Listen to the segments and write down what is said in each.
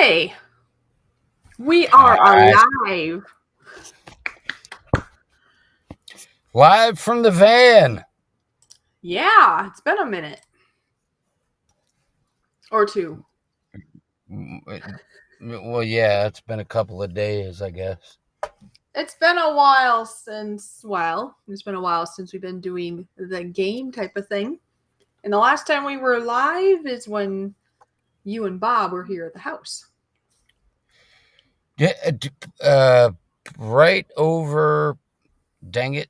Okay. We are alive. Live from the van. Yeah, it's been a minute. Or two. Well, yeah, it's been a couple of days, I guess. It's been a while since we've been doing the game type of thing. And the last time we were live is when you and Bob were here at the house. Yeah, right over, dang it.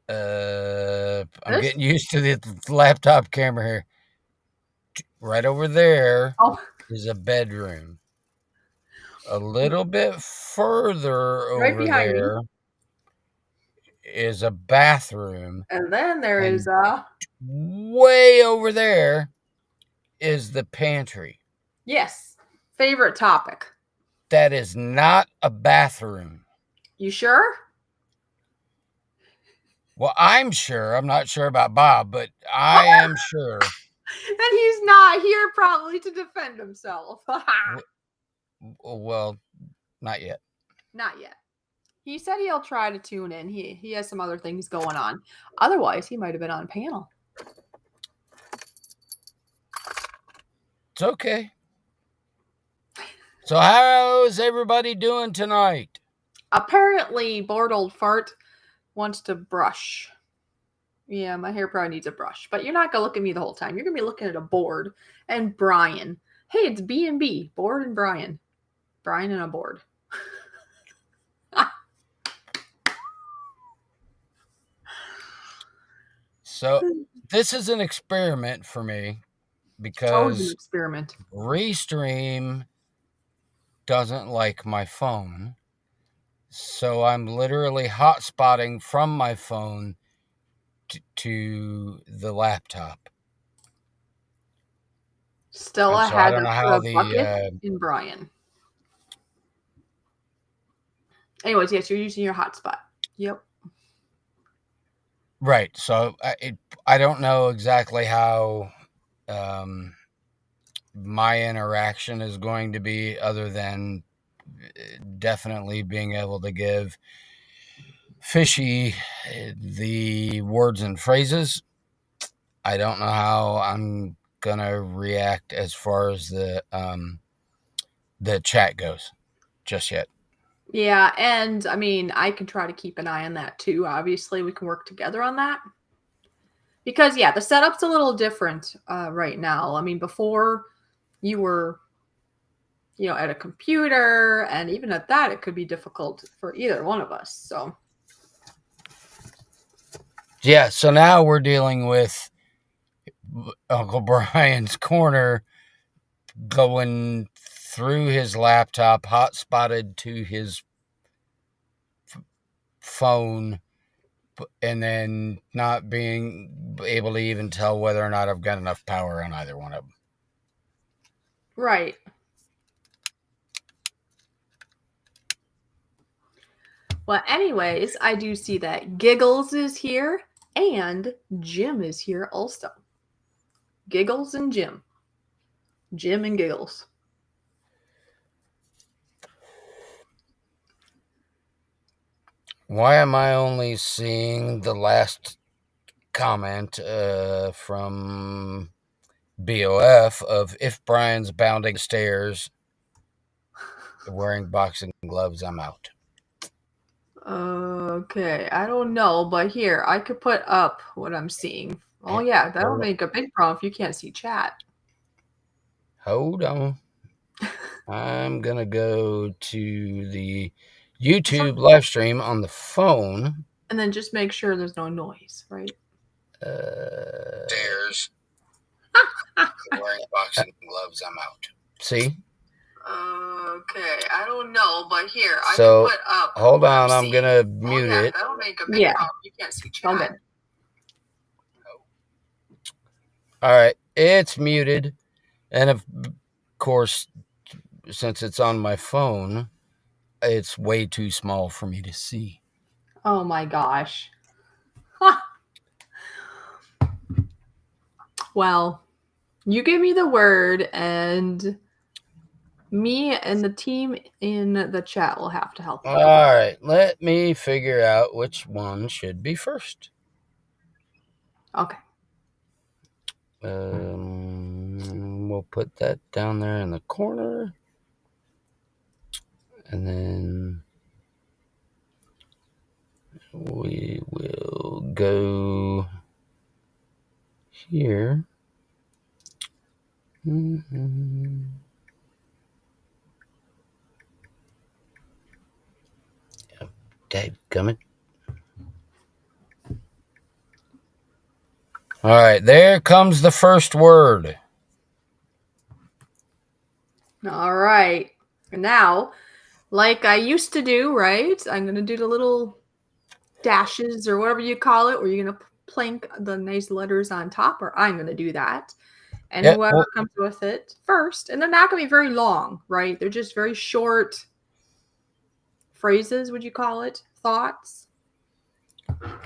I'm getting used to the laptop camera here. Right over there is a bedroom. A little bit further right over behind there me is a bathroom. And then there is way over there is the pantry. Yes. Favorite topic. That is not a bathroom. You sure? Well, I'm sure. I'm not sure about Bob, but I am sure. And he's not here probably to defend himself. Well, not yet. Not yet. He said he'll try to tune in. He has some other things going on. Otherwise, he might have been on panel. It's okay. So how's everybody doing tonight? Apparently, bored old fart wants to brush. Yeah, my hair probably needs a brush. But you're not going to look at me the whole time. You're going to be looking at a board and Brian. Hey, it's B&B. Board and Brian. Brian and a board. So this is an experiment for me because an experiment. Restream doesn't like my phone. So I'm literally hotspotting from my phone to the laptop. Stella had to put a bucket in Brian. Anyways, yes, you're using your hotspot. Yep. Right. So I don't know exactly how my interaction is going to be, other than definitely being able to give Fishy the words and phrases. I don't know how I'm gonna react as far as the chat goes just yet. Yeah, and I mean, I can try to keep an eye on that too. Obviously, we can work together on that. Because, yeah, the setup's a little different right now. I mean, before you were, at a computer, and even at that, it could be difficult for either one of us. So, yeah, so now we're dealing with Uncle Brian's corner going through his laptop, hotspotted to his phone, and then not being able to even tell whether or not I've got enough power on either one of them. Right. Well, anyways, I do see that Giggles is here and Jim is here also. Giggles and Jim. Jim and Giggles. Why am I only seeing the last comment from BOF of if Brian's bounding stairs wearing boxing gloves, I'm out? Okay, I don't know, but here, I could put up what I'm seeing. Oh, yeah, that'll make a big problem if you can't see chat. Hold on. I'm going to go to the YouTube live stream on the phone. And then just make sure there's no noise, right? Stairs. Wearing boxing gloves, I'm out. See? Okay, I don't know, but here, I can put up. Hold on, I'm going to mute it. That'll make a big problem. You can't see chat. Okay. All right, it's muted. And of course, since it's on my phone, it's way too small for me to see. Oh my gosh. Well, you give me the word and Me and the team in the chat will have to help you. All right, let me figure out which one should be first. Okay. We'll put that down there in the corner. And then we will go here. Mm-hmm. Dadgummit. All right, there comes the first word. All right. And now, like I used to do, right? I'm going to do the little dashes or whatever you call it, where you're going to plank the nice letters on top, or I'm going to do that. And Yep. whoever comes with it first, and they're not going to be very long, right? They're just very short phrases, would you call it? Thoughts.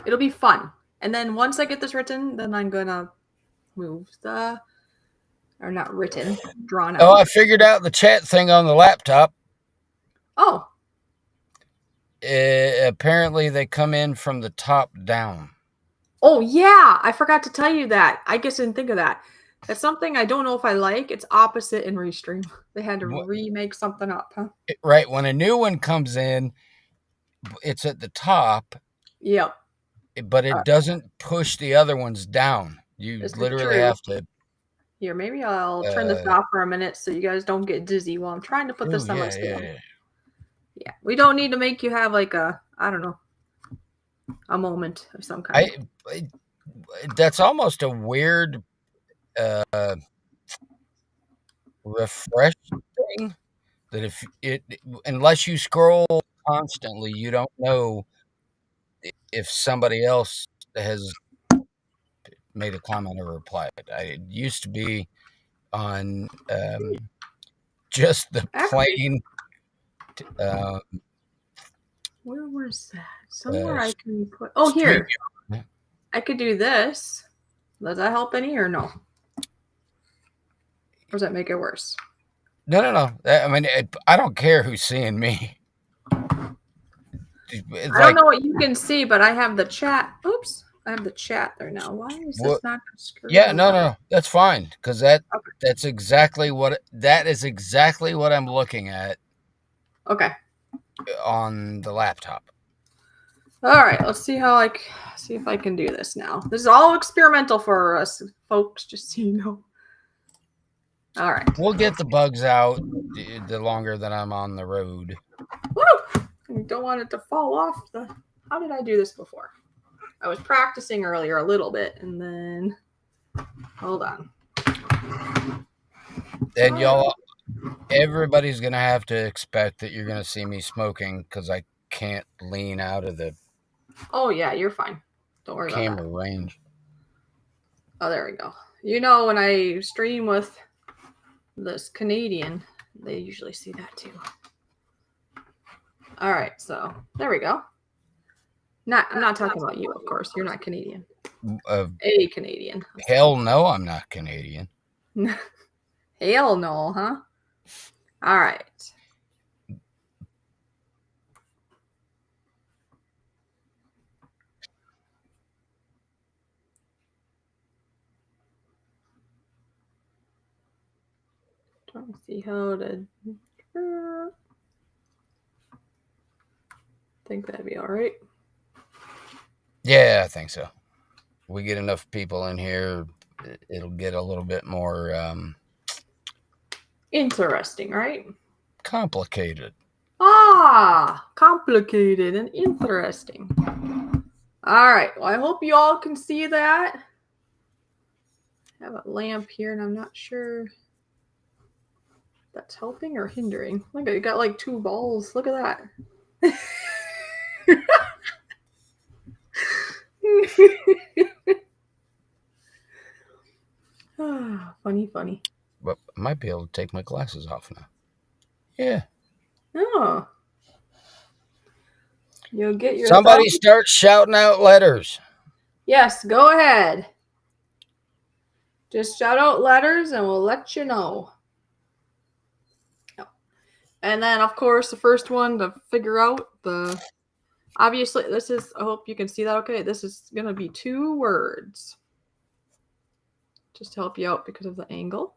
It'll be fun. And then once I get this written, then I'm going to move the, or not written, drawn out. Oh, I figured out the chat thing on the laptop. Oh. Apparently they come in from the top down. Oh, yeah. I forgot to tell you that. I guess I didn't think of that. That's something I don't know if I like. It's opposite in Restream. They had to remake something up, huh? Right. When a new one comes in, it's at the top. Yep. But it doesn't push the other ones down. You literally have to. Here, maybe I'll turn this off for a minute so you guys don't get dizzy while I'm trying to put this on my stand. Yeah. We don't need to make you have like a, I don't know, a moment of some kind. That's almost a weird refresh thing that if it, unless you scroll constantly, you don't know if somebody else has made a comment or replied. It used to be on just the plain. Where was that? Somewhere I can put. Oh, here. I could do this. Does that help any or no? Or does that make it worse? No. I mean, I don't care who's seeing me. I don't know what you can see, but I have the chat. Oops. I have the chat there now. Why is this not screwed? Yeah, no. That's fine. Because that's exactly what I'm looking at. Okay. On the laptop. All right, let's see if I can do this now. This is all experimental for us, folks, just so you know. All right. We'll get the bugs out the longer that I'm on the road. Woo! I don't want it to fall off the... How did I do this before? I was practicing earlier a little bit, and then... Hold on. And y'all... Everybody's going to have to expect that you're going to see me smoking because I can't lean out of the... Oh, yeah, you're fine. Don't worry about that. Camera range. Oh, there we go. You know, when I stream with this Canadian, they usually see that too. All right, so there we go. I'm not talking about you, of course. You're not Canadian. A Canadian. Hell no, I'm not Canadian. Hell no, huh? All right. Trying to see how to... think that'd be all right. Yeah, I think so. We get enough people in here, it'll get a little bit more... interesting, right? Complicated. Ah, complicated and interesting. All right. Well, I hope you all can see that. I have a lamp here, and I'm not sure if that's helping or hindering. Look, I got like 2 balls. Look at that. Funny. But I might be able to take my glasses off now. Yeah. Oh. You'll get your... Somebody start shouting out letters. Yes, go ahead. Just shout out letters and we'll let you know. And then, of course, the first one to figure out the. Obviously, this is. I hope you can see that okay. This is going to be 2 words. Just to help you out because of the angle.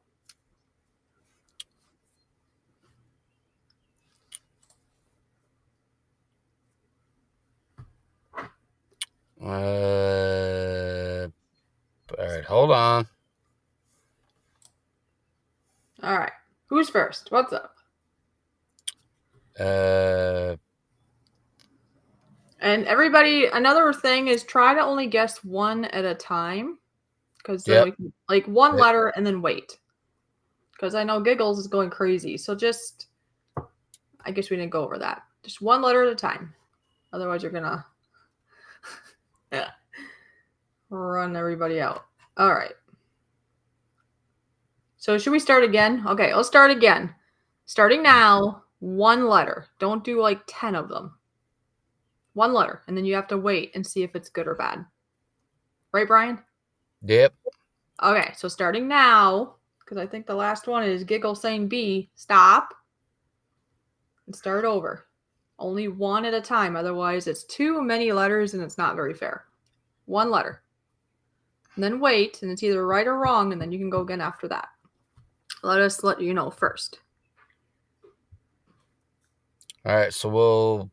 All right, hold on. All right. Who's first? What's up? And everybody, another thing is try to only guess one at a time, because then Yep. we can, like, one Yep. letter and then wait. Because I know Giggles is going crazy. So just, I guess we didn't go over that. Just one letter at a time. Otherwise, you're gonna run everybody out. All right. So should we start again? Okay, let's start again. Starting now, one letter. Don't do like 10 of them. One letter, and then you have to wait and see if it's good or bad. Right, Brian? Yep. Okay, so starting now, because I think the last one is Giggle saying B, stop and start over. Only one at a time, otherwise it's too many letters and it's not very fair. One letter. And then wait, and it's either right or wrong, and then you can go again after that. Let us let you know first. All right, so we'll.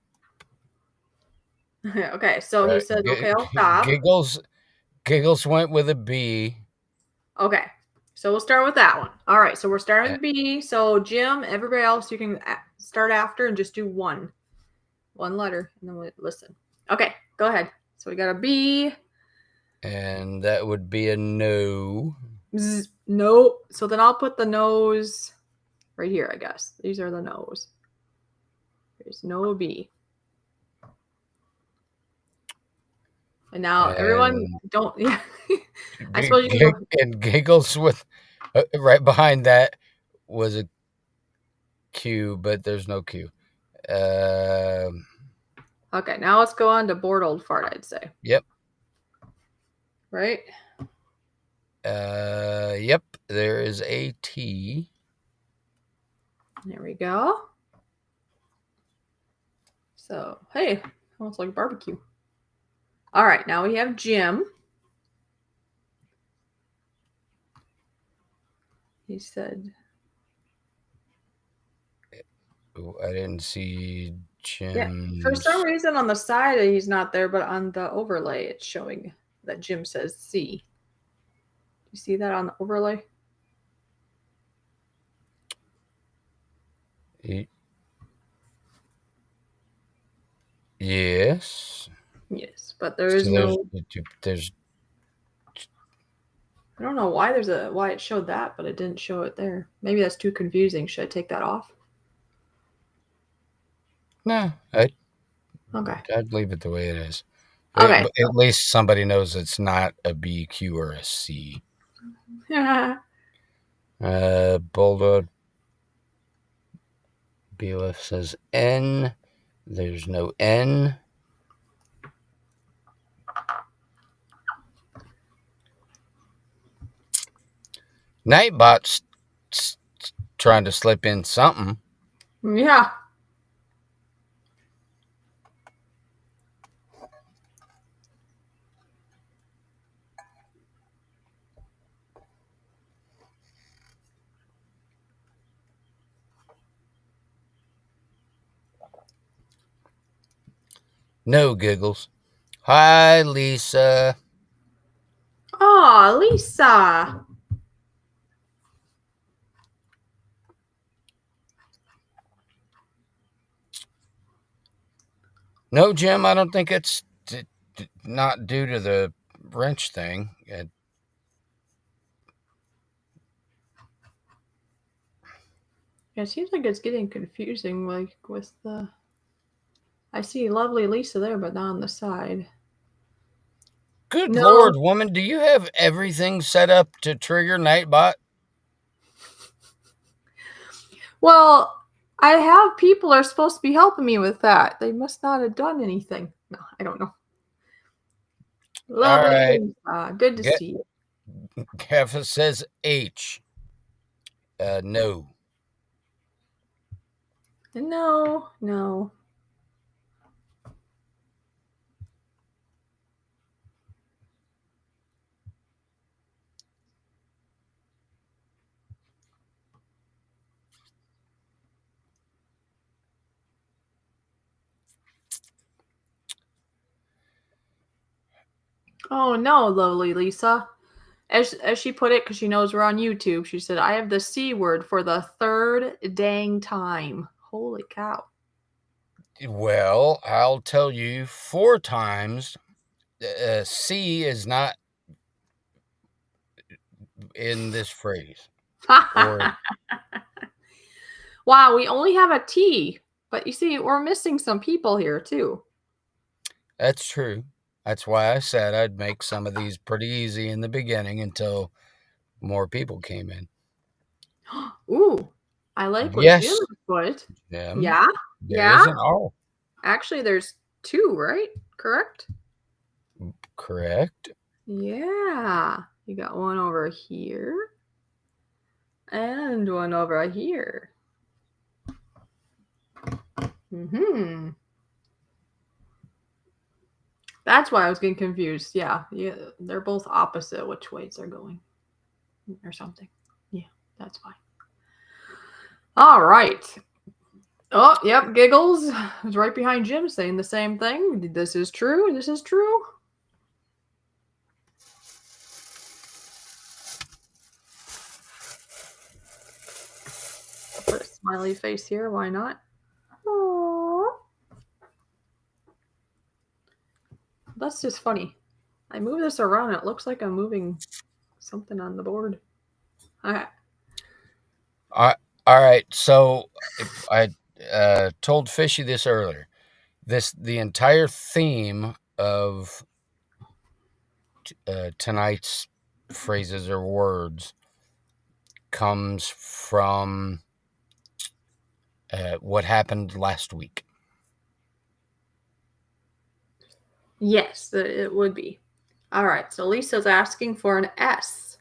Okay, so he said, okay, I'll stop. Giggles went with a B. Okay, so we'll start with that one. All right, so we're starting with B. So Jim, everybody else, you can start after and just do one letter, and then we'll listen. Okay, go ahead. So we got a B. And that would be a no. No. So then I'll put the nose right here, I guess. These are the nose. There's no B. And now everyone don't. Yeah. I suppose you can go. And Giggles with right behind that was a Q, but there's no Q. Okay, now let's go on to bored old fart, I'd say. Yep. Right? Yep. There is a T. There we go. So, hey, almost like barbecue. All right, now we have Jim. He said. I didn't see Jim. Yeah, for some reason on the side he's not there, but on the overlay it's showing that Jim says C. Do you see that on the overlay? Yes. Yes, but there is no. There's. I don't know why why it showed that, but it didn't show it there. Maybe that's too confusing. Should I take that off? No, Okay. I'd leave it the way it is. Okay. At least somebody knows it's not a B, Q, or a C. Bulldog. BLF says N. There's no N. Nightbot's trying to slip in something. Yeah. No, Giggles. Hi, Lisa. Oh, Lisa. No, Jim, I don't think it's not due to the wrench thing. Yeah, it seems like it's getting confusing, like with the. I see lovely Lisa there, but not on the side. Good Lord, woman, do you have everything set up to trigger Nightbot? Well, I have people are supposed to be helping me with that. They must not have done anything. No, I don't know. Lovely Lisa. Good to see you. Keffa says H. No. No, no. Oh no, lovely Lisa. As she put it, because she knows we're on YouTube, she said, I have the C word for the third dang time. Holy cow. Well, I'll tell you 4 times. C is not in this phrase. Or Wow, we only have a T. But you see, we're missing some people here, too. that's true. That's why I said I'd make some of these pretty easy in the beginning until more people came in. Ooh, I like what Jim Yes, put. Jim. Yeah, There yeah. is an R. Actually, there's 2, right? Correct? Correct. Yeah. You got one over here. And one over here. Mm-hmm. That's why I was getting confused. Yeah, they're both opposite which ways they're going, or something. Yeah, that's why. All right. Oh, yep, Giggles is right behind Jim saying the same thing. This is true. This is true. Put a smiley face here. Why not? Aww. That's just funny. I move this around. It looks like I'm moving something on the board. Okay. All right. So I told Fishy this earlier. The entire theme of tonight's phrases or words comes from what happened last week. Yes, it would be. All right. So Lisa's asking for an S.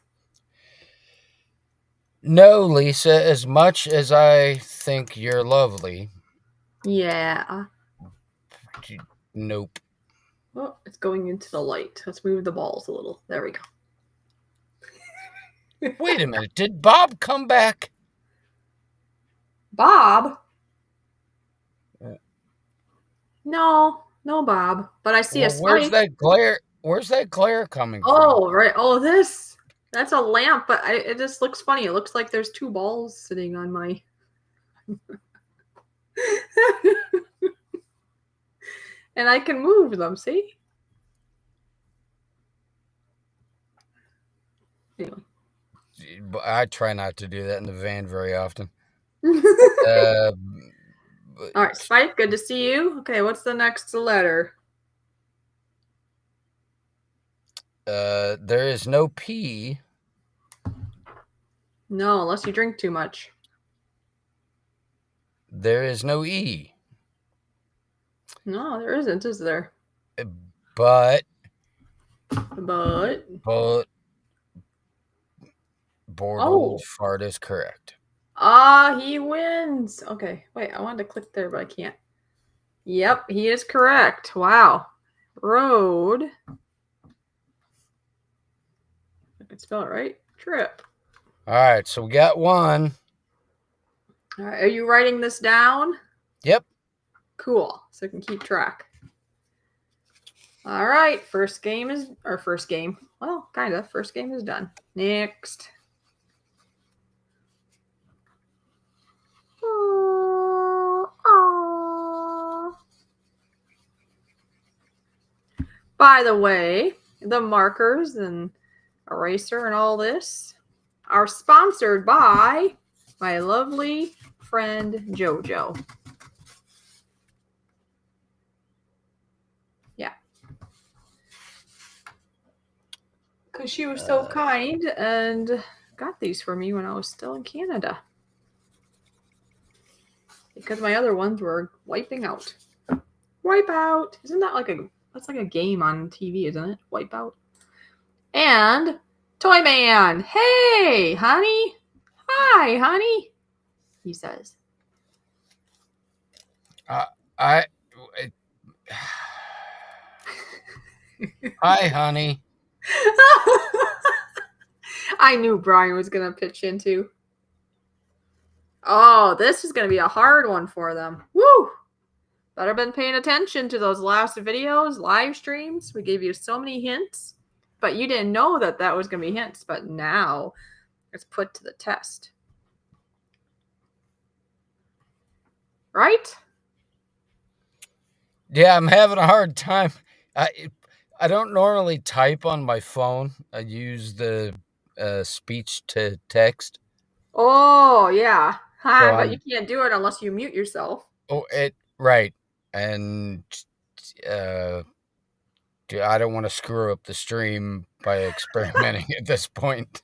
No, Lisa, as much as I think you're lovely. Yeah. Nope. Oh, it's going into the light. Let's move the balls a little. There we go. Wait a minute. Did Bob come back? Bob? No, no Bob. But I see a Well, where's spike. that glare? Where's that glare coming from? Oh, right. Oh, this. That's a lamp, but it just looks funny. It looks like there's 2 balls sitting on my... and I can move them, see? Anyway. I try not to do that in the van very often. All right, Spike, good to see you. Okay, what's the next letter? There is no P. No, unless you drink too much. There is no E. No, there isn't, is there? But board old fart is correct. Ah, he wins. Okay, wait, I wanted to click there, but I can't. Yep, he is correct. Wow. Road. I can spell it right. Trip. All right, so we got one. All right, are you writing this down? Yep. Cool, so I can keep track. All right, first game. Well, kind of. First game is done. Next. By the way, the markers and eraser and all this are sponsored by my lovely friend JoJo. Yeah. Because she was so kind and got these for me when I was still in Canada. Because my other ones were wiping out. Wipeout! Isn't that like that's like a game on TV, isn't it? Wipeout. And Toy Man! Hey, honey! Hi, honey! He says. I. Hi, honey. I knew Brian was going to pitch in too. Oh, this is going to be a hard one for them. Woo! Better been paying attention to those last videos, live streams. We gave you so many hints, but you didn't know that that was going to be hints. But now it's put to the test. Right? Yeah, I'm having a hard time. I don't normally type on my phone. I use the speech to text. Oh, yeah. So Hi, but you can't do it unless you mute yourself. right, and I don't want to screw up the stream by experimenting at this point.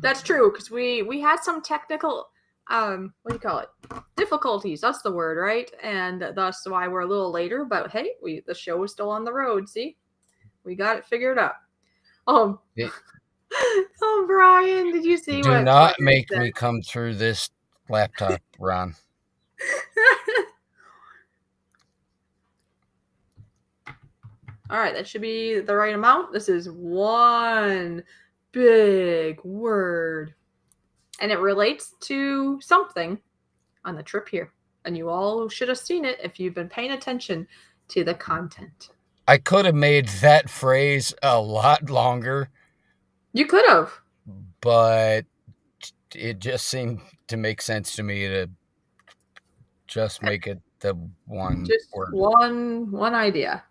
That's true, because we had some technical what do you call it? Difficulties. That's the word, right? And that's why we're a little later. But hey, the show is still on the road. See, we got it figured out. Oh, Brian, did you see Do what? not make me come through this laptop, Ron. All right, that should be the right amount. This is one big word, and it relates to something on the trip here. And you all should have seen it if you've been paying attention to the content. I could have made that phrase a lot longer. You could have. But it just seemed to make sense to me to just make it the one Just word. one idea.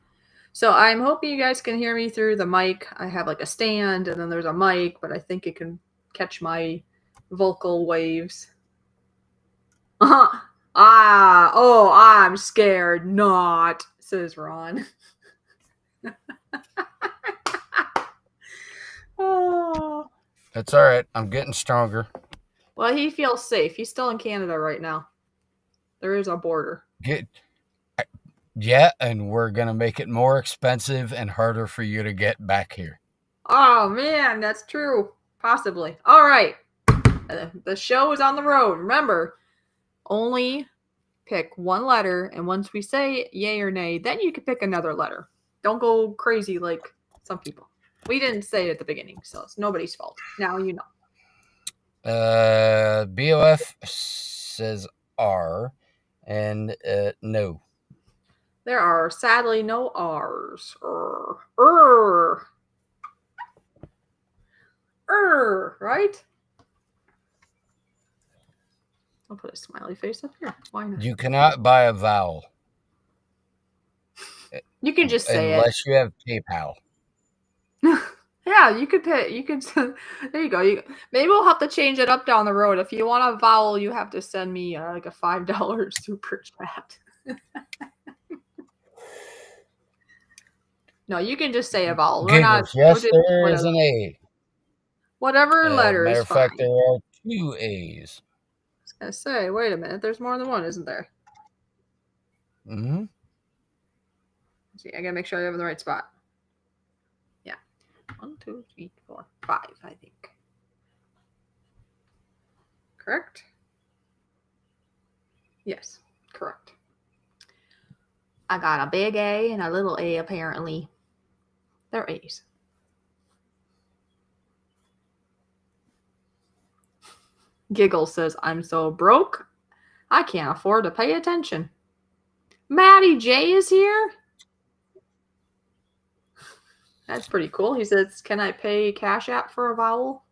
So I'm hoping you guys can hear me through the mic. I have like a stand and then there's a mic, but I think it can catch my vocal waves. I'm scared not, says Ron. Oh. That's all right. I'm getting stronger. Well, he feels safe. He's still in Canada right now. There is a border. Yeah, and we're going to make it more expensive and harder for you to get back here. Oh, man, that's true. Possibly. All right. The show is on the road. Remember, only pick one letter, and once we say yay or nay, then you can pick another letter. Don't go crazy like some people. We didn't say it at the beginning, so it's nobody's fault. Now you know. BOF says R, and no. There are sadly no R's. Right? I'll put a smiley face up here. Why not? You cannot buy a vowel. You can just say unless you have PayPal. Yeah, you could pay. You could. There you go. Maybe we'll have to change it up down the road. If you want a vowel, you have to send me like a $5 super chat. No, you can just say a vowel. We're not. Yes, there is an A. Whatever letter matter is of fact, fine. there are 2 A's. I was gonna say, wait a minute. There's more than one, isn't there? Mm-hmm. See, I gotta make sure I have in the right spot. Yeah. 1, 2, 3, 4, 5, I think. Correct? Yes, correct. I got a big A and a little A, apparently. They're A's. Giggle says, I'm so broke, I can't afford to pay attention. Maddie J is here? That's pretty cool. He says, can I pay Cash App for a vowel?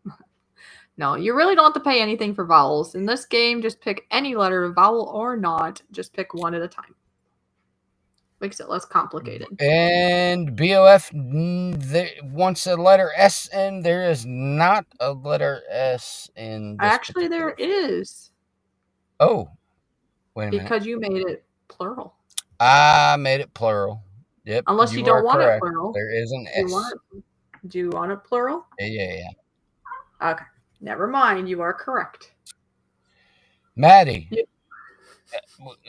No, you really don't have to pay anything for vowels. In this game, just pick any letter, vowel or not. Just pick one at a time. Makes it less complicated. And BOF wants a letter S, and there is not a letter S in this. Actually, there is. Oh, wait a minute. Because you made it plural. I made it plural. Yep. Unless you don't want it plural. There is an S. Do you want it plural? Yeah. Okay. Never mind. You are correct. Maddie,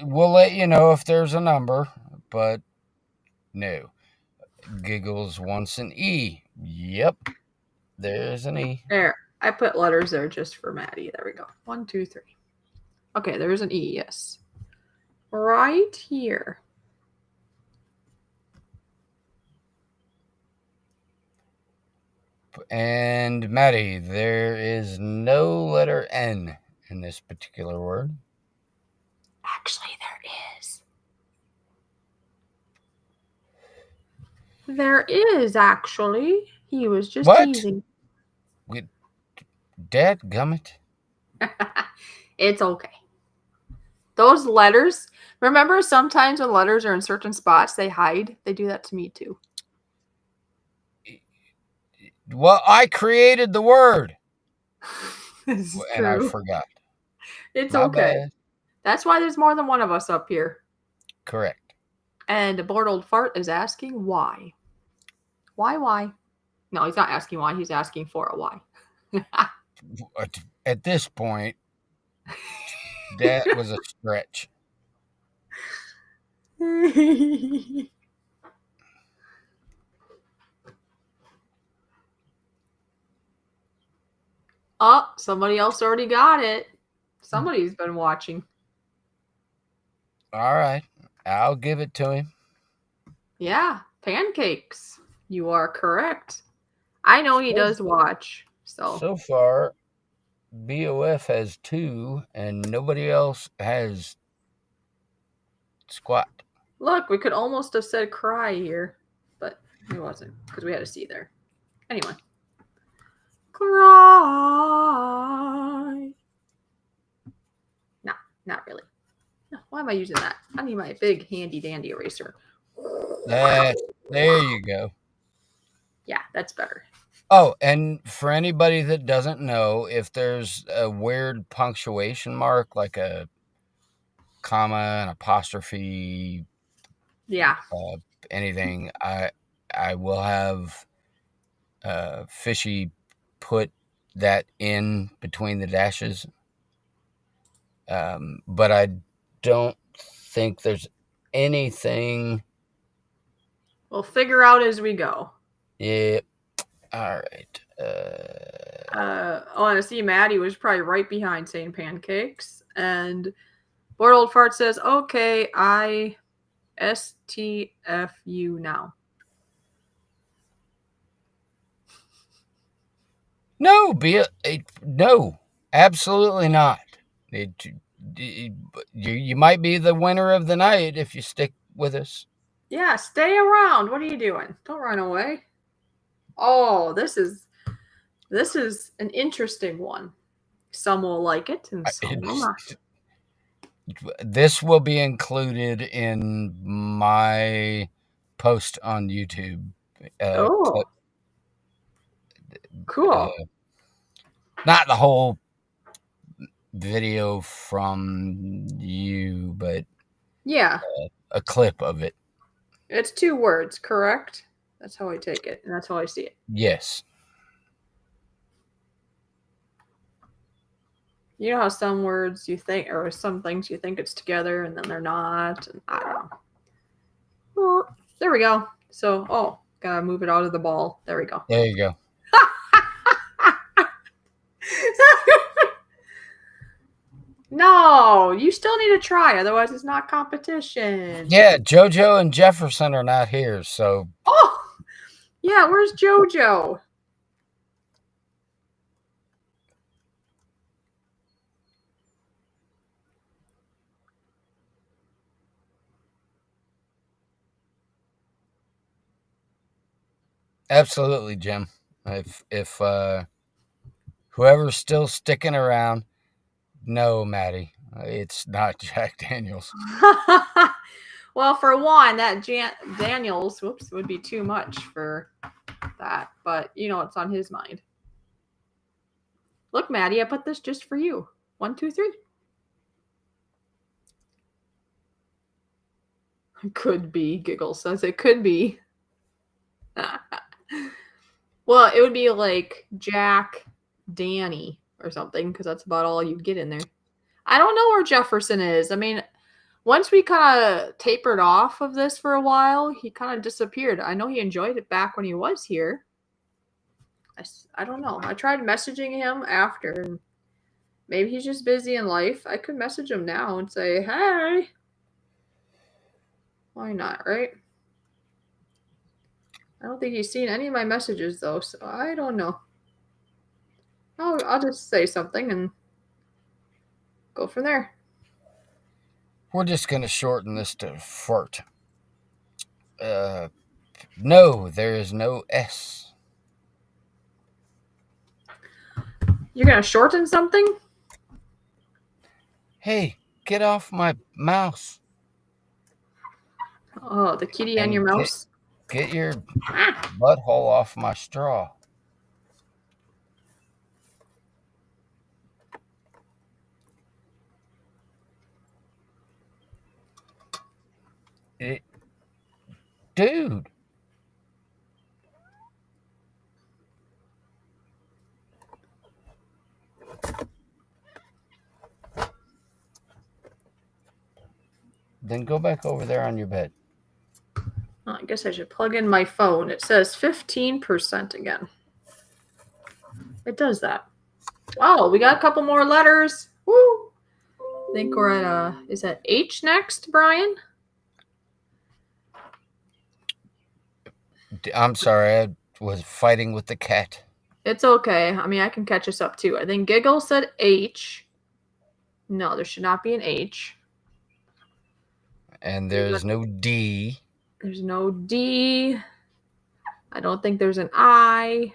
we'll let you know if there's a number, but no. Giggles wants an E. Yep. There's an E. There. I put letters there just for Maddie. There we go. 1, 2, 3. Okay, there's an E, yes. Right here. And Maddie, there is no letter N in this particular word. Actually, there is. There is, actually. He was just What? teasing. Dadgummit. It's okay. Those letters, remember sometimes when letters are in certain spots, they hide? They do that to me too. Well, I created the word. This is And I true. forgot. It's My okay. bad. That's why there's more than one of us up here. Correct. And a bored old fart is asking why. Why? No, he's not asking why. He's asking for a why. At this point, that was a stretch. Oh, somebody else already got it. Somebody's been watching. All right. I'll give it to him. Yeah, pancakes. You are correct. I know he does watch. So far, BOF has 2, and nobody else has squat. Look, we could almost have said cry here, but it wasn't because we had a C there. Anyway. Cry. No, not really. No, why am I using that? I need my big handy dandy eraser. There you go. Yeah, that's better. Oh, and for anybody that doesn't know, if there's a weird punctuation mark, like a comma, an apostrophe, Yeah. anything, I will have Fishy put that in between the dashes. But I don't think there's anything. We'll figure out as we go. Yeah. All right. I want to see Maddie was probably right behind saying pancakes. And Bored Old Fart says, okay, I STFU now. No, no, absolutely not. You might be the winner of the night if you stick with us. Yeah, stay around. What are you doing? Don't run away. Oh, this is an interesting one. Some will like it and some will not. This will be included in my post on YouTube. Oh, cool. Not the whole video from you, but Yeah, a clip of it. it's 2 words, correct? That's how I take it, and that's how I see it. Yes. You know how some words you think, or some things you think it's together, and then they're not. And I don't know. Oh, there we go. So, gotta move it out of the ball. There we go. There you go. No, you still need to try, otherwise it's not competition. Yeah, JoJo and Jefferson are not here, so. Oh, yeah, where's JoJo? Absolutely, Jim. If whoever's still sticking around, no, Maddie, it's not Jack Daniels. Well, for one, that Daniels, would be too much for that. But you know what's on his mind. Look, Maddie, I put this just for you. 1, 2, 3. Could be. Giggle says it could be. Well, it would be like Jack, Danny, or something, because that's about all you'd get in there. I don't know where Jefferson is. I mean, once we kind of tapered off of this for a while, he kind of disappeared. I know he enjoyed it back when he was here. I don't know. I tried messaging him after, and maybe he's just busy in life. I could message him now and say, hey. Why not, right? I don't think he's seen any of my messages, though, so I don't know. I'll just say something and go from there. We're just going to shorten this to fart. No, there is no S. You're going to shorten something? Hey, get off my mouse. Oh, the kitty and your And mouse? get your butthole off my straw. Dude. Then go back over there on your bed. I guess I should plug in my phone. It says 15% again. It does that. Oh, we got a couple more letters. Woo! I think we're at is that H next, Brian? I'm sorry, I was fighting with the cat. It's okay. I mean, I can catch us up too. I think Giggle said H. No, there should not be an H. And there's no D. There's no D. I don't think there's an I.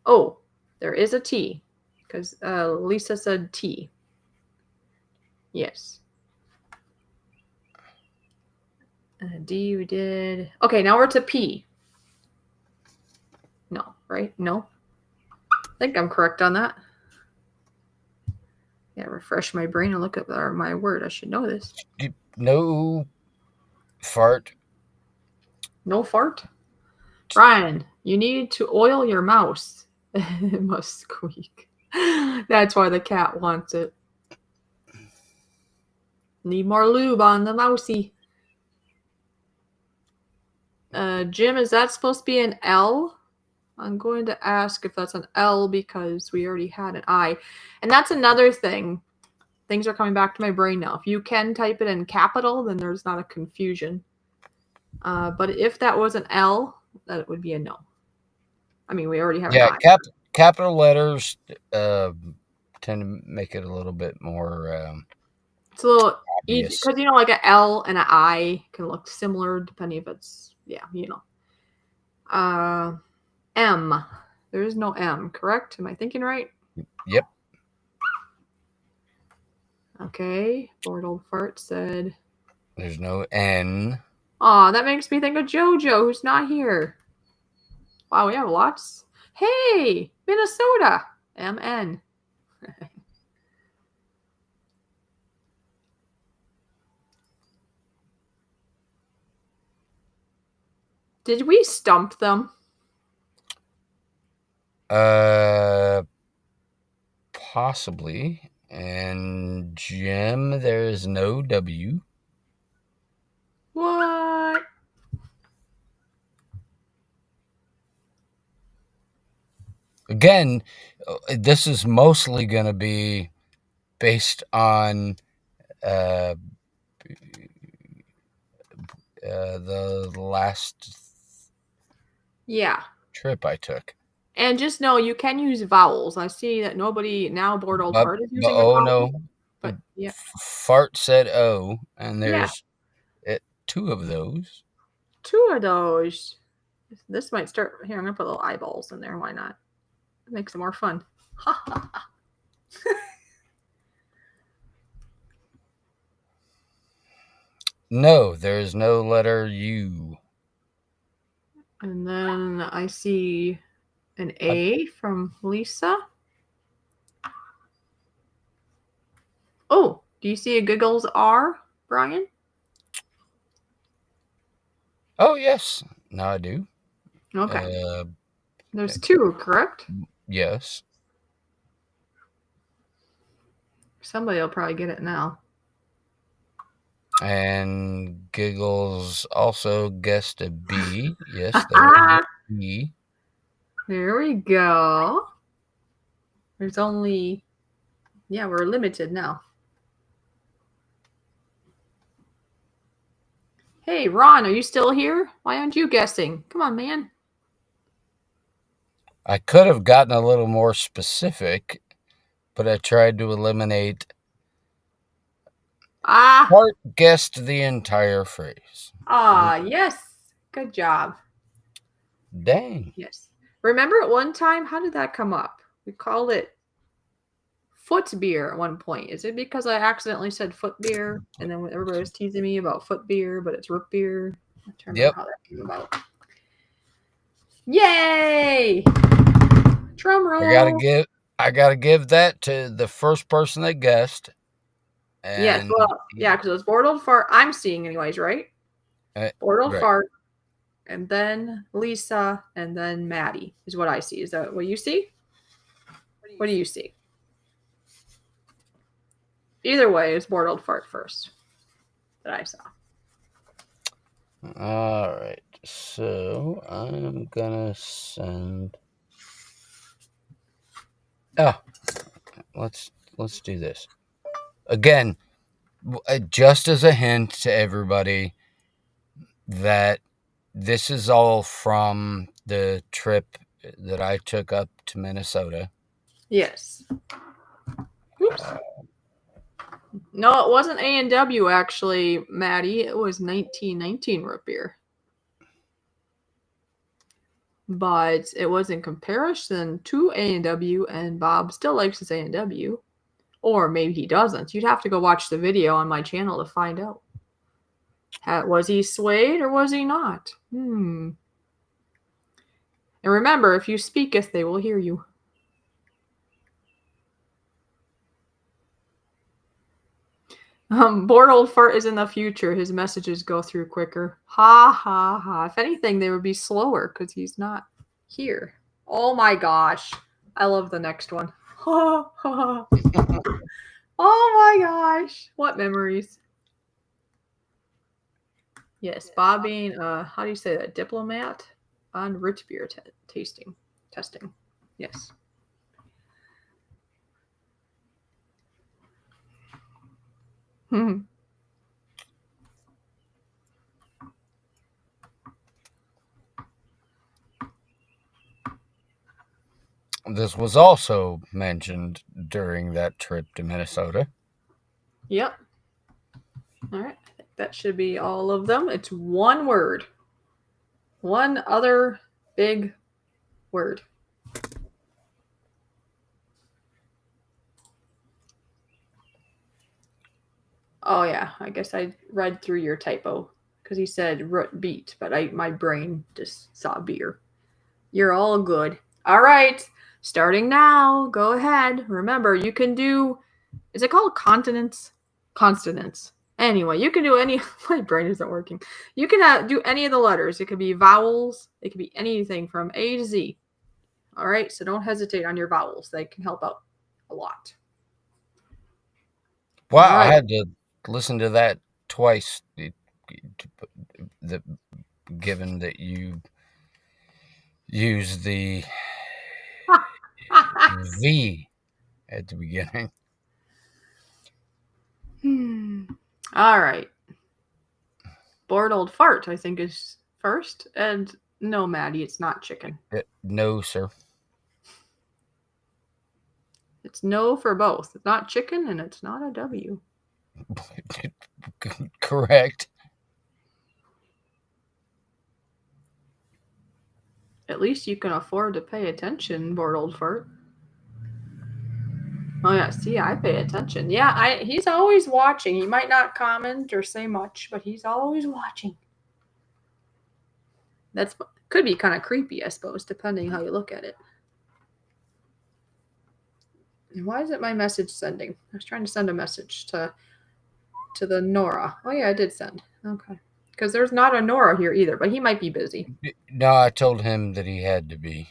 Oh, there is a T. Because Lisa said T. Yes. D we did. Okay, now we're to P. No, right? No. I think I'm correct on that. Yeah, refresh my brain and look at my word. I should know this. No fart. No fart? Brian, you need to oil your mouse. It must squeak. That's why the cat wants it. Need more lube on the mousey. Jim, is that supposed to be an L? I'm going to ask if that's an L because we already had an I. And that's another thing. Things are coming back to my brain now. If you can type it in capital, then there's not a confusion. But if that was an L, that would be a no. I mean, we already have an I. Capital letters tend to make it a little bit more it's a little easy obvious. because, like an L and an I can look similar depending if it's, M. There is no M, correct? Am I thinking right? Yep. Okay. Bored old fart said. There's no N. Aw, that makes me think of JoJo, who's not here. Wow, we have lots. Hey, Minnesota. MN. Did we stump them? Possibly. And Jim, there is no W. What? Again, this is mostly going to be based on the last trip I took. And just know you can use vowels. I see that nobody now bored old fart is using the vowel. No. But yeah. Fart said O, and there's two of those. Two of those. This might start. Here, I'm going to put little eyeballs in there. Why not? It makes it more fun. No, there is no letter U. And then I see an A from Lisa. Oh, do you see a Giggles R, Brian? Oh, yes. Now I do. Okay. There's two, correct? Yes. Somebody will probably get it now. And Giggles also guessed a B. Yes, there is a B. There we go. There's only, we're limited now. Hey, Ron, are you still here? Why aren't you guessing? Come on, man. I could have gotten a little more specific, but I tried to eliminate. Ah, Bart guessed the entire phrase. yes. Good job. Dang. Yes. Remember at one time, how did that come up? We called it foot beer at one point. Is it because I accidentally said foot beer and then everybody was teasing me about foot beer, but it's root beer? I'm trying to remember Yep. how that came about. Yay! Drum I gotta roll. give I gotta give that to the first person that guessed. Yes, And well, yeah, because it was Bored Old Fart. I'm seeing, anyways, right? Bored Old right. Fart, and then Lisa, and then Maddie is what I see. Is that what you see? What do you see? Either way, it's Bored Old Fart first that I saw. All right. So I'm gonna send. Oh, let's do this again. Just as a hint to everybody that this is all from the trip that I took up to Minnesota. Yes. Oops. No, it wasn't A&W actually, Maddie. It was 1919 root beer. But it was in comparison to A&W, and Bob still likes his A&W. Or maybe he doesn't. You'd have to go watch the video on my channel to find out. Was he swayed or was he not? And remember, if you speaketh, they will hear you. Bored Old Fart is in the future. His messages go through quicker. Ha ha ha. If anything, they would be slower because he's not here. Oh my gosh. I love the next one. Ha ha. Oh my gosh. What memories. Yes, Bob being, how do you say that? Diplomat on root beer testing. Yes. This was also mentioned during that trip to Minnesota. Yep. All right. I think that should be all of them. It's one word. One other big word. Oh yeah, I guess I read through your typo because he said root beet, but my brain just saw beer. You're all good. All right, starting now. Go ahead. Remember, you can do. Is it called continents? Consonants. Anyway, you can do any. My brain isn't working. You can do any of the letters. It could be vowels. It could be anything from A to Z. All right, so don't hesitate on your vowels. They can help out a lot. Wow, All I right. had to listen to that twice. Given that you use the V at the beginning. All right. Bored Old Fart, I think, is first. And no, Maddie, it's not chicken. No, sir. It's no for both. It's not chicken and it's not a W. Correct. At least you can afford to pay attention, Bored Old Fart. Oh yeah, see, I pay attention. Yeah, he's always watching. He might not comment or say much, but he's always watching. That's could be kind of creepy, I suppose, depending how you look at it. And why is it my message sending? I was trying to send a message to the Nora. Oh yeah, I did send. Okay. Because there's not a Nora here either, but he might be busy. No, I told him that he had to be.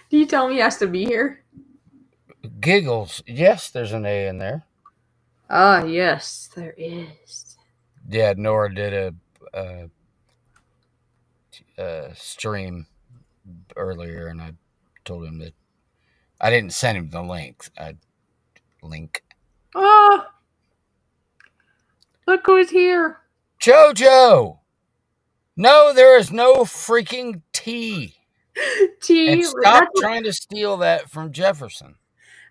Do you tell me he has to be here? Giggles. Yes, there's an A in there. Ah, yes, there is. Yeah, Nora did a stream earlier, and I told him that I didn't send him the link. I link. Oh, Look who's here. JoJo! No, there is no freaking T. And T. stop That's trying to steal that from Jefferson.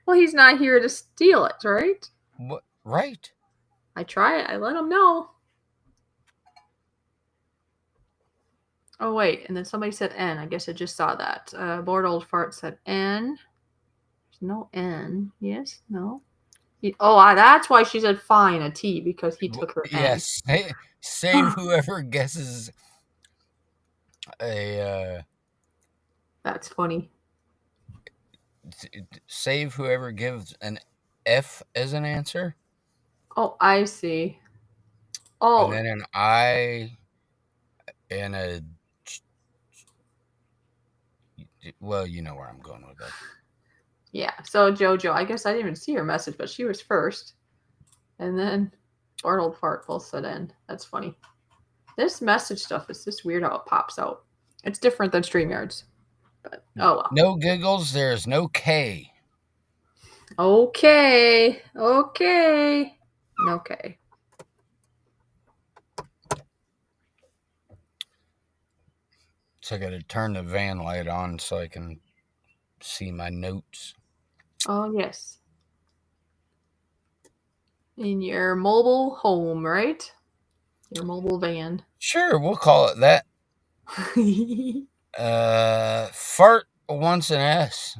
well, he's not here to steal it, right? What? Right. I try it. I let him know. Oh wait, and then somebody said N. I guess I just saw that. Bored old fart said N. There's no N. Yes. No. That's why she said fine a T because he took her N. Yes. Save whoever guesses a. That's funny. Save whoever gives an F as an answer. Oh, I see. And Oh, then an I and a. Well, you know where I'm going with that. yeah. So JoJo, I guess I didn't even see her message, but she was first. And then Barnold Fart both said N. That's funny. This message stuff is just weird how it pops out. It's different than StreamYards. But oh well. No giggles, there's no K. Okay. Okay. Okay. So I got to turn the van light on so I can see my notes. Oh yes. In your mobile home, right? Your mobile van. Sure, we'll call it that. Fart wants an S,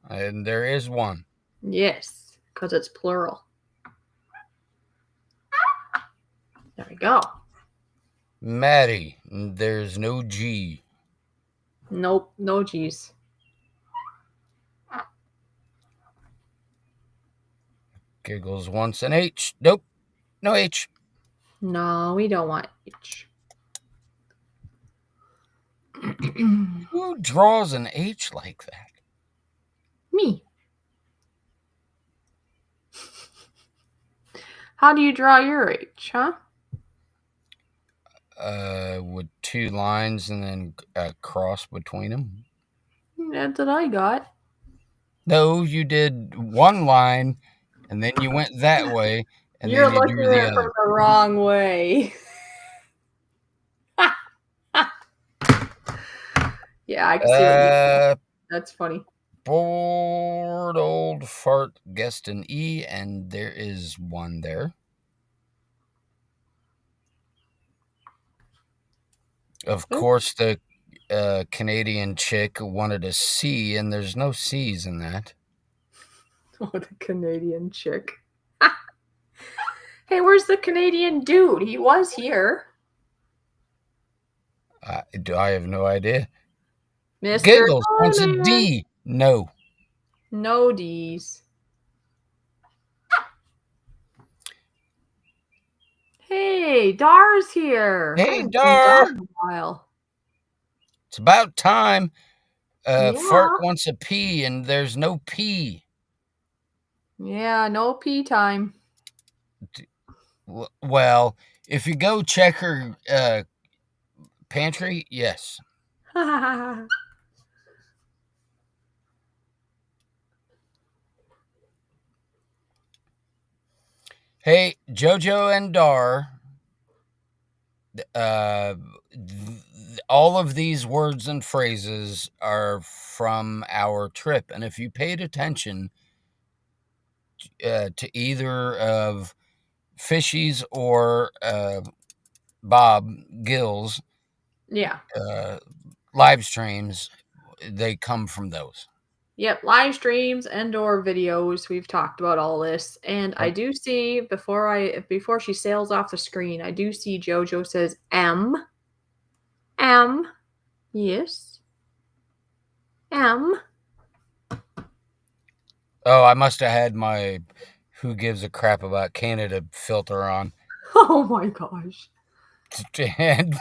and there is one. Yes, because it's plural. There we go. Maddie, there's no G. Nope, no G's. Giggles wants an H. Nope, no H. No, we don't want H. Who draws an H like that? Me. How do you draw your H, huh? With two lines and then a cross between them. That's what I got. No, you did one line, and then you went that way, and You're then you looking drew at the it other. from the wrong way. Yeah, I can see what you mean. That's funny. Bored old fart guessed an E, and there is one there. Of course, the Canadian chick wanted a C, and there's no C's in that. Oh, the Canadian chick. Hey, where's the Canadian dude? He was here. I have no idea. Mr. Giggles wants a Norman. D. No. No D's. Hey, Dar's here. I Hey, haven't seen Dar. Dar in a while. It's about time. Yeah. Fart wants a P, and there's no P. Yeah, no pee time. Well, if you go check her pantry, yes. Hey, JoJo and Dar, all of these words and phrases are from our trip. And if you paid attention to either of Fishy's or Bob Gill's Yeah. live streams, they come from those. Yep, live streams and/or videos. We've talked about all this, and I do see before she sails off the screen, I do see JoJo says M. M. Yes. M. Oh, I must have had my "Who gives a crap about Canada" filter on. Oh my gosh. And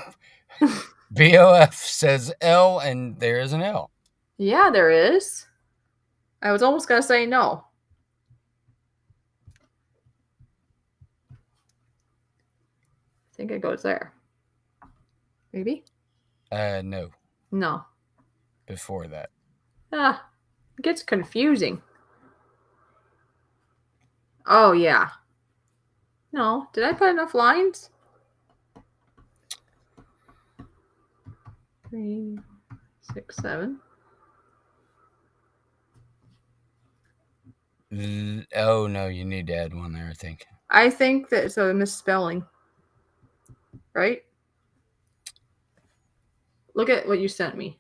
BOF says L, and there is an L. Yeah, there is. I was almost gonna say no. I think it goes there. Maybe? No, No. before that. It gets confusing. Oh yeah. No, did I put enough lines? 3, 6, 7. Oh, no, you need to add one there, I think. I think that's a misspelling. Right? Look at what you sent me.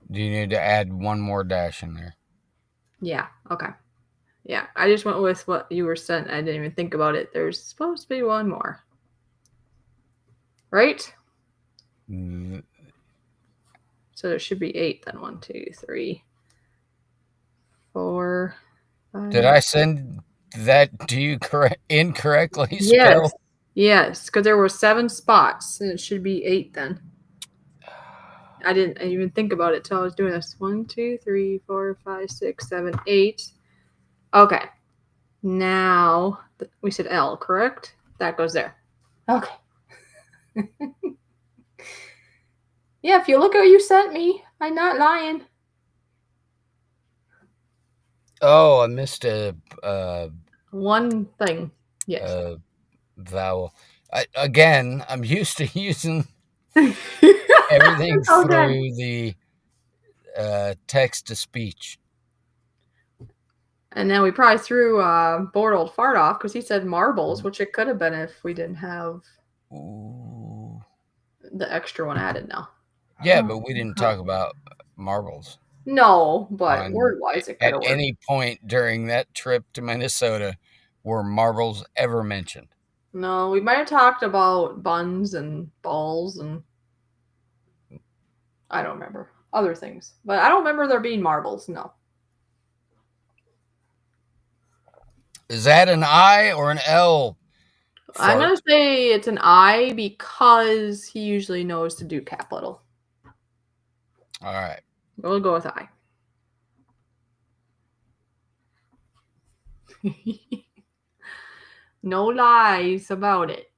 Do you need to add one more dash in there? Yeah, okay. Yeah, I just went with what you were sent. I didn't even think about it. There's supposed to be one more. Right? So there should be 8 then. 1, 2, 3, 4, 5. Did I send that to you incorrectly Yes. spelled? Yes, because there were 7 spots, and it should be 8 then. I didn't even think about it till I was doing this. 1, 2, 3, 4, 5, 6, 7, 8. Okay. Now we said L, correct? That goes there. Okay. Yeah, if you look at what you sent me, I'm not lying. Oh, I missed a One thing. Yes. vowel. I'm used to using everything Okay. through the text to speech. And then we probably threw bored old fart off because he said marbles, which it could have been if we didn't have the extra one added now. Yeah, but we didn't talk about marbles. No, but word-wise, it could At have worked. any point during that trip to Minnesota were marbles ever mentioned? No, we might have talked about buns and balls and I don't remember other things, but I don't remember there being marbles. No. Is that an I or an L? I'm going to say it's an I because he usually knows to do capital. All right. We'll go with I. No lies about it.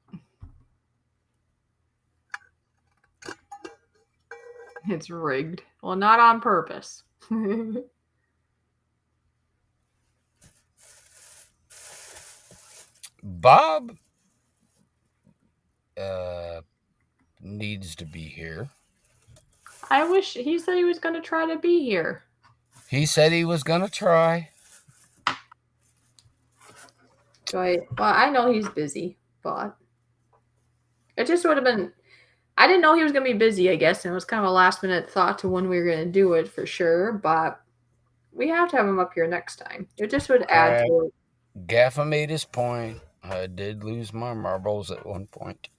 It's rigged. Well, not on purpose. Bob needs to be here. I wish he said he was going to try to be here. He said he was going to try. Well, I know he's busy, but it just would have been. I didn't know he was going to be busy, I guess, and it was kind of a last minute thought to when we were going to do it for sure, but we have to have him up here next time. It just would add to it. Gaffa made his point. I did lose my marbles at one point.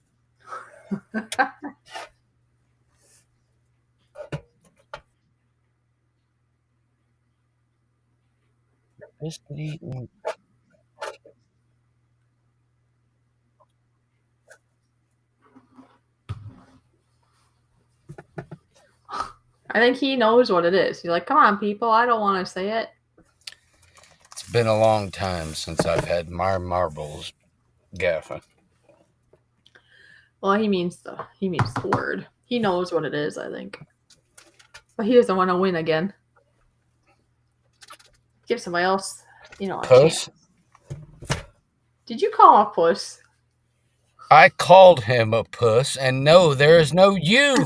I think he knows what it is. He's like, come on, people. I don't want to say it. It's been a long time since I've had my marbles, Gaffa. Well, he means the word. He knows what it is, I think. But he doesn't want to win again. Give somebody else, a Puss? chance. Did you call him a puss? I called him a puss, and no, there is no you.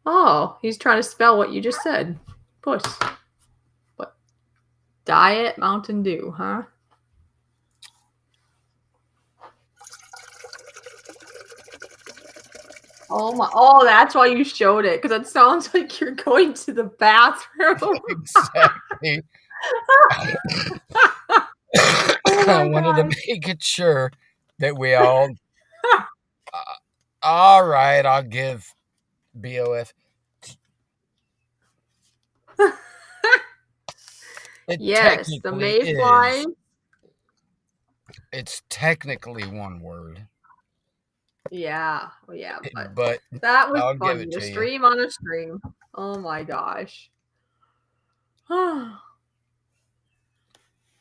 Oh, he's trying to spell what you just said. Puss. What? Diet Mountain Dew, huh? Oh my! Oh, that's why you showed it, because it sounds like you're going to the bathroom. Exactly. I wanted to make it sure that we all. All right, I'll give BOF. Yes, the mayfly. It's technically one word. Yeah, but that was funny. The stream on a stream. Oh my gosh.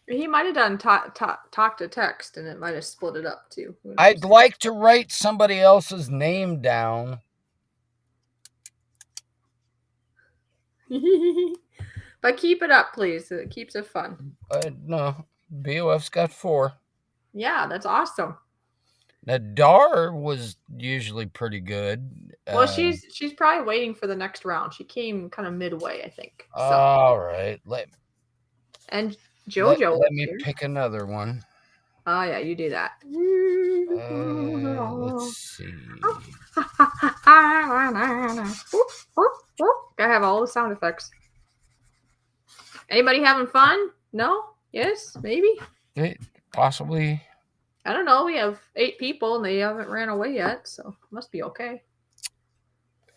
He might have done talk to text, and it might have split it up too. I'd like to write somebody else's name down. But keep it up, please. It keeps it fun. No, BOF's got 4. Yeah, that's awesome. Now, Dar was usually pretty good. Well, she's probably waiting for the next round. She came kind of midway, I think. So, All right. and Let, JoJo let was me here. pick another one. Oh yeah, you do that. Let's see. Gotta have all the sound effects. Anybody having fun? No? Yes? Maybe? Possibly. I don't know. We have 8 people and they haven't ran away yet, so must be okay.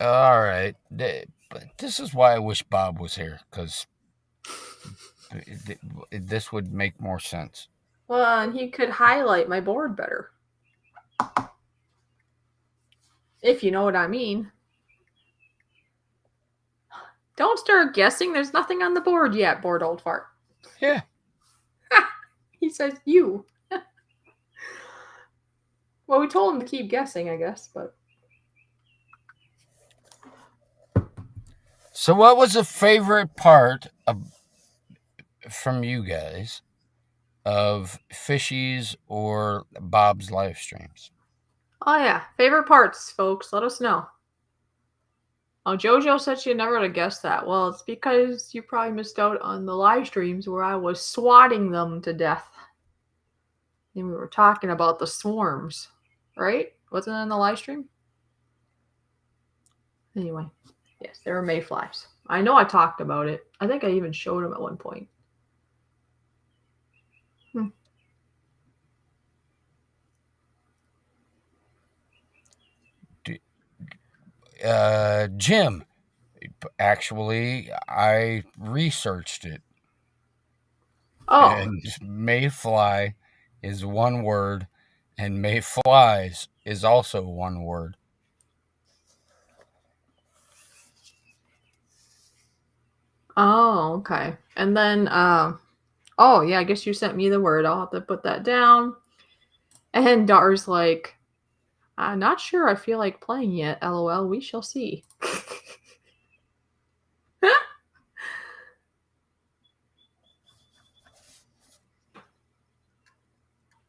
All right. But this is why I wish Bob was here, because this would make more sense. Well, and he could highlight my board better. If you know what I mean. Don't start guessing. There's nothing on the board yet, bored old fart. Yeah. He says you. Well, we told him to keep guessing, I guess, but. So, what was the favorite part from you guys of Fishy's or Bob's live streams? Oh, yeah. Favorite parts, folks. Let us know. Oh, JoJo said she never would have guessed that. Well, it's because you probably missed out on the live streams where I was swatting them to death. And we were talking about the swarms, right? Wasn't it in the live stream? Anyway, yes, they were mayflies. I know I talked about it. I think I even showed them at one point. Jim, actually, I researched it. Oh. And mayfly is one word, and mayflies is also one word. Oh, okay. And then, oh, yeah, I guess you sent me the word. I'll have to put that down. And Dar's like, I'm not sure I feel like playing yet. LOL, we shall see.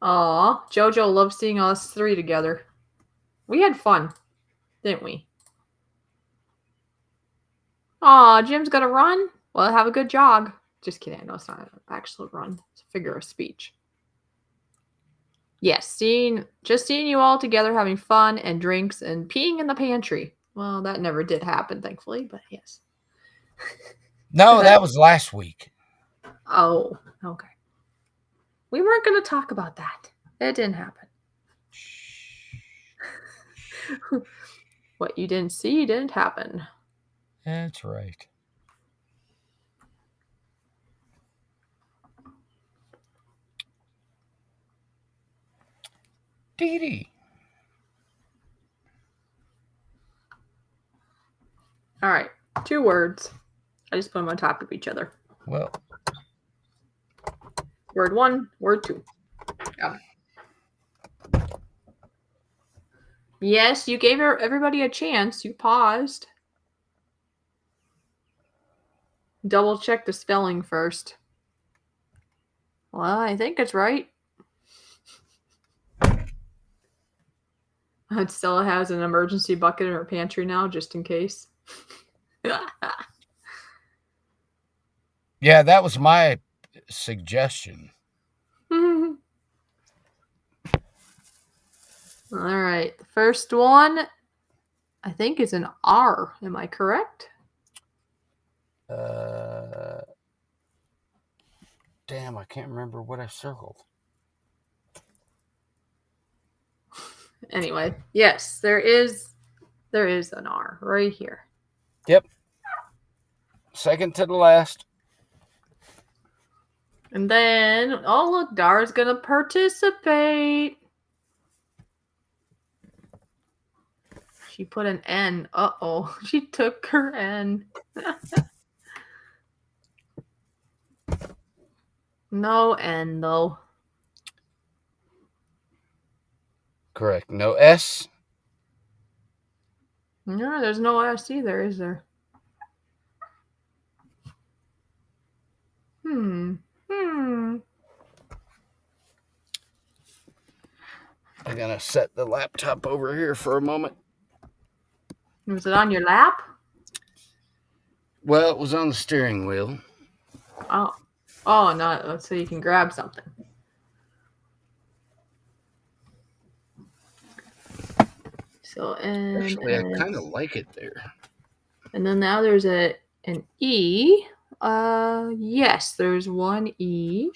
Aw, JoJo loves seeing us 3 together. We had fun, didn't we? Aw, Jim's gonna run? Well, have a good jog. Just kidding. I know it's not an actual run. It's a figure of speech. Yes, just seeing you all together having fun and drinks and peeing in the pantry. Well, that never did happen, thankfully, but yes. No, that was last week. Oh, okay. We weren't going to talk about that. It didn't happen. What you didn't see didn't happen. That's right. Dee Dee. All right, 2 words. I just put them on top of each other. Well, word 1, word 2. Yeah. Yes, you gave everybody a chance. You paused. Double check the spelling first. Well, I think it's right. It still has an emergency bucket in her pantry now, just in case. Yeah, that was my suggestion. All right. The first one, I think, is an R. Am I correct? Damn, I can't remember what I circled. Anyway, yes, there is an R right here. Yep. Second to the last. And then, oh look, Dara's gonna participate. She put an N. Uh-oh. She took her N. No N, though. Correct. No S. No, there's no S either, is there? I'm going to set the laptop over here for a moment. Was it on your lap? Well, it was on the steering wheel. Oh. Oh, no, so you can grab something. So, Actually, I kind of like it there. And then now there's an E. Yes, there's one E.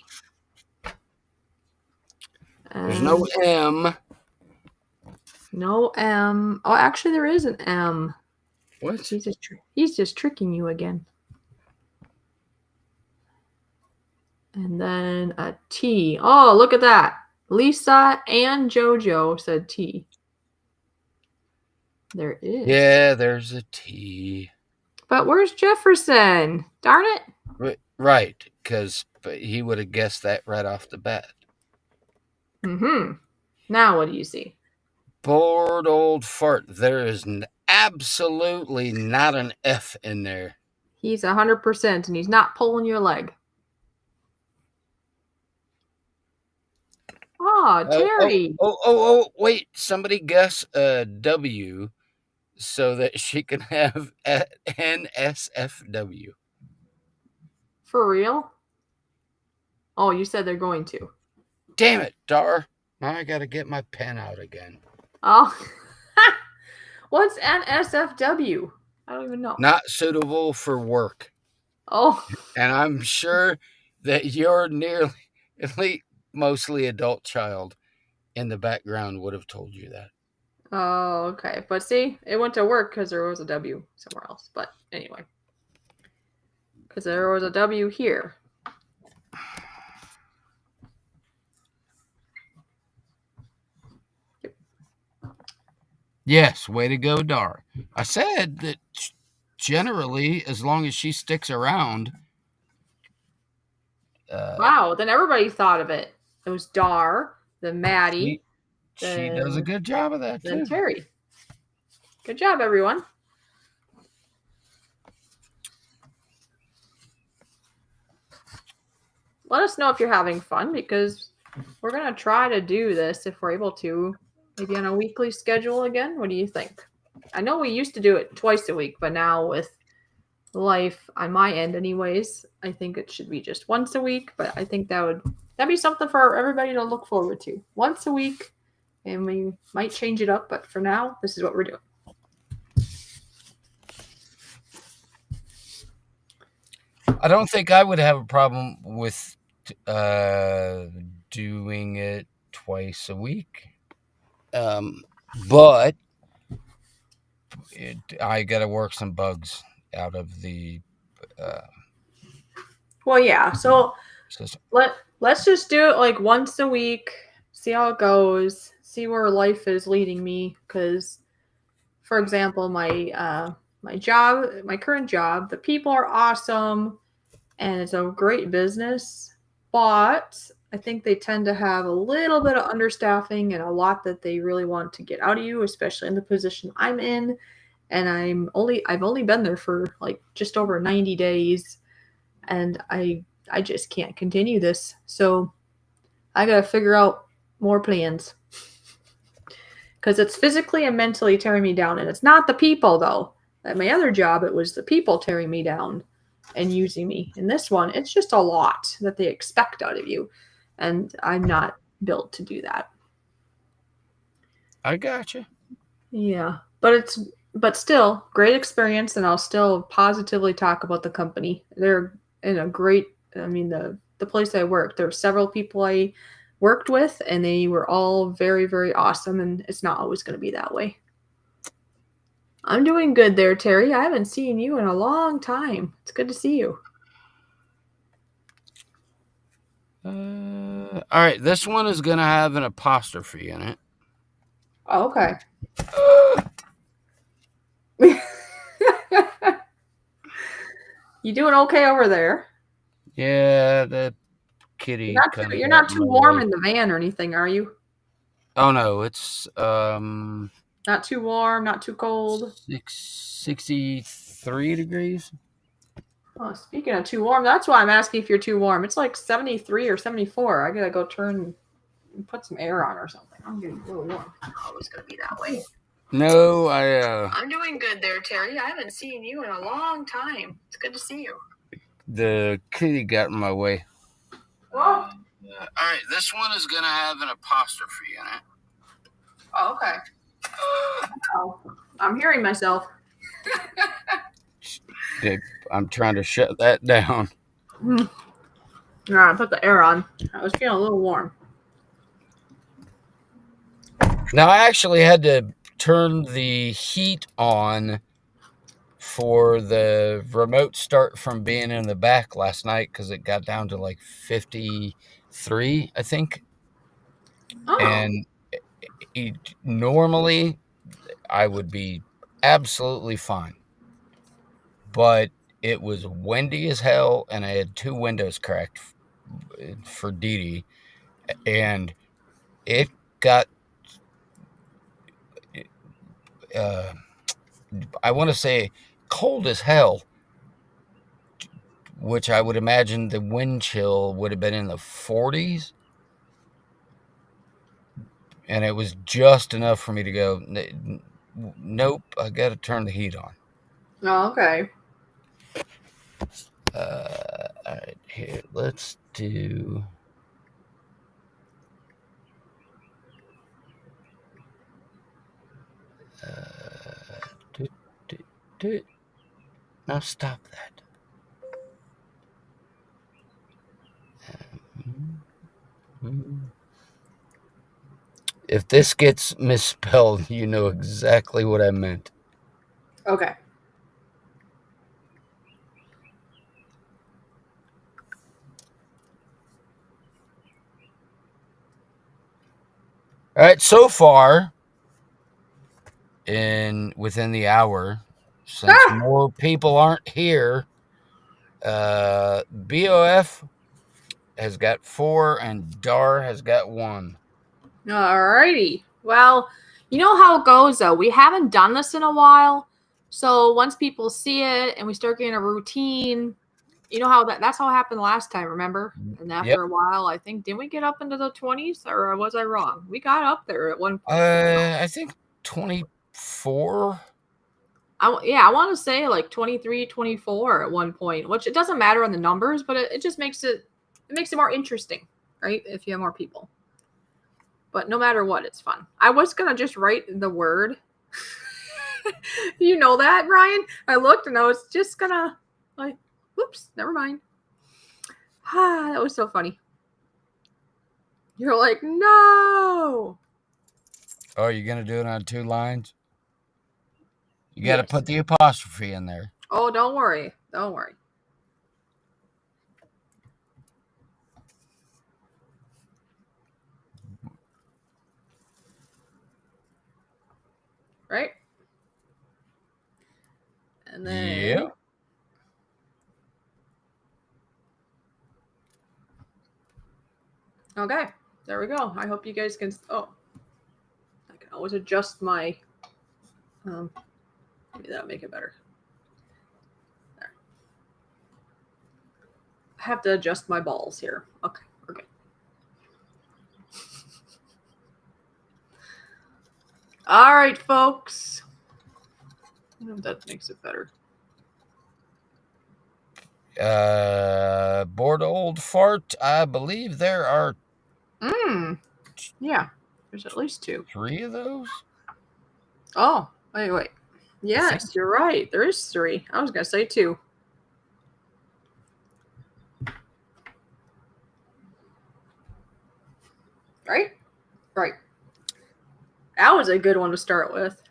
There's no M. No M. Oh, actually, there is an M. What? He's just tricking you again. And then a T. Oh, look at that. Lisa and JoJo said T. There is. Yeah, there's a T. But where's Jefferson? Darn it. Right, because he would have guessed that right off the bat. Now what do you see? Bored old fart. There is absolutely not an F in there. He's 100%, and he's not pulling your leg. Oh, Terry. Oh, wait. Somebody guess a W so that she can have NSFW. For real? Oh, you said they're going to. Damn it, Dar. Now I got to get my pen out again. Oh. What's NSFW? I don't even know. Not suitable for work. Oh. And I'm sure that your nearly mostly adult child in the background would have told you that. Oh, okay. But see, it went to work because there was a W somewhere else. But anyway. Because there was a W here. Yes, way to go, Dar. I said that generally, as long as she sticks around. Wow, then everybody thought of it. It was Dar, then Maddie. She does a good job of that, then too. Terry. Good job, everyone. Let us know if you're having fun, because we're going to try to do this if we're able to, maybe on a weekly schedule again. What do you think? I know we used to do it twice a week, but now with life on my end anyways, I think it should be just once a week. But I think that'd be something for everybody to look forward to. Once a week, and we might change it up, but for now, this is what we're doing. I don't think I would have a problem with doing it twice a week. But I got to work some bugs out of the well, yeah. So system. let's just do it like once a week. See how it goes. See where life is leading me. Because, for example, my current job, the people are awesome, and it's a great business. But I think they tend to have a little bit of understaffing and a lot that they really want to get out of you, especially in the position I'm in. And I've only been there for like just over 90 days, and I just can't continue this. So I got to figure out more plans, because it's physically and mentally tearing me down. And it's not the people, though. At my other job, it was the people tearing me down and using me. In this one, it's just a lot that they expect out of you, and I'm not built to do that. I gotcha. Yeah, but still great experience, and I'll still positively talk about the company. They're in a great, I mean, the place I worked, there were several people I worked with, and they were all very, very awesome, and it's not always going to be that way. I'm doing good there, Terry. I haven't seen you in a long time. It's good to see you. All right, this one is going to have an apostrophe in it. Oh, okay. You doing okay over there? Yeah, the kitty. You're not too warm in the van or anything, are you? Oh no, it's not too warm, not too cold. 63 degrees. Oh, speaking of too warm, that's why I'm asking if you're too warm. It's like 73 or 74. I gotta go turn and put some air on or something. I'm getting a little warm. Oh, it's gonna be that way. No, I'm doing good there, Terry. I haven't seen you in a long time. It's good to see you. The kitty got in my way. Whoa. All right, this one is gonna have an apostrophe in it. Oh, okay. Oh, I'm hearing myself. I'm trying to shut that down. All right, put the air on. I was feeling a little warm. Now, I actually had to turn the heat on for the remote start from being in the back last night because it got down to like 53, I think. Oh. And normally I would be absolutely fine. But it was windy as hell, and I had 2 windows cracked for Dee Dee, and it got, I want to say, cold as hell, which I would imagine the wind chill would have been in the 40s. And it was just enough for me to go, nope, I got to turn the heat on. Oh, okay. All right, here, let's do. Now stop that. If this gets misspelled, you know exactly what I meant. Okay. All right, so far, within the hour, since more people aren't here, BOF has got 4 and Dar has got 1. Alrighty. Well, you know how it goes though. We haven't done this in a while. So once people see it and we start getting a routine, you know how that's how it happened last time, remember? And after a while, I think, didn't we get up into the 20s or was I wrong? We got up there at one point. I think 24. I want to say like 23, 24 at one point, which it doesn't matter on the numbers, but it just makes it more interesting, right? If you have more people. But no matter what, it's fun. I was going to just write the word. You know that, Brian? I looked and I was just going to like, whoops, never mind. That was so funny. You're like, no. Oh, you're going to do it on 2 lines? You got to put the apostrophe in there. Oh, don't worry. Don't worry. Right? And then... Yeah. Okay. There we go. I hope you guys can... Oh. I can always adjust my... maybe that'll make it better. There. I have to adjust my balls here. Okay. We're good. All right, folks. I don't know if that makes it better. Bored old fart. I believe there are. Yeah, there's at least 2. 3 of those. Oh, wait. Yes, you're right. There is 3. I was gonna say 2. Right. That was a good one to start with.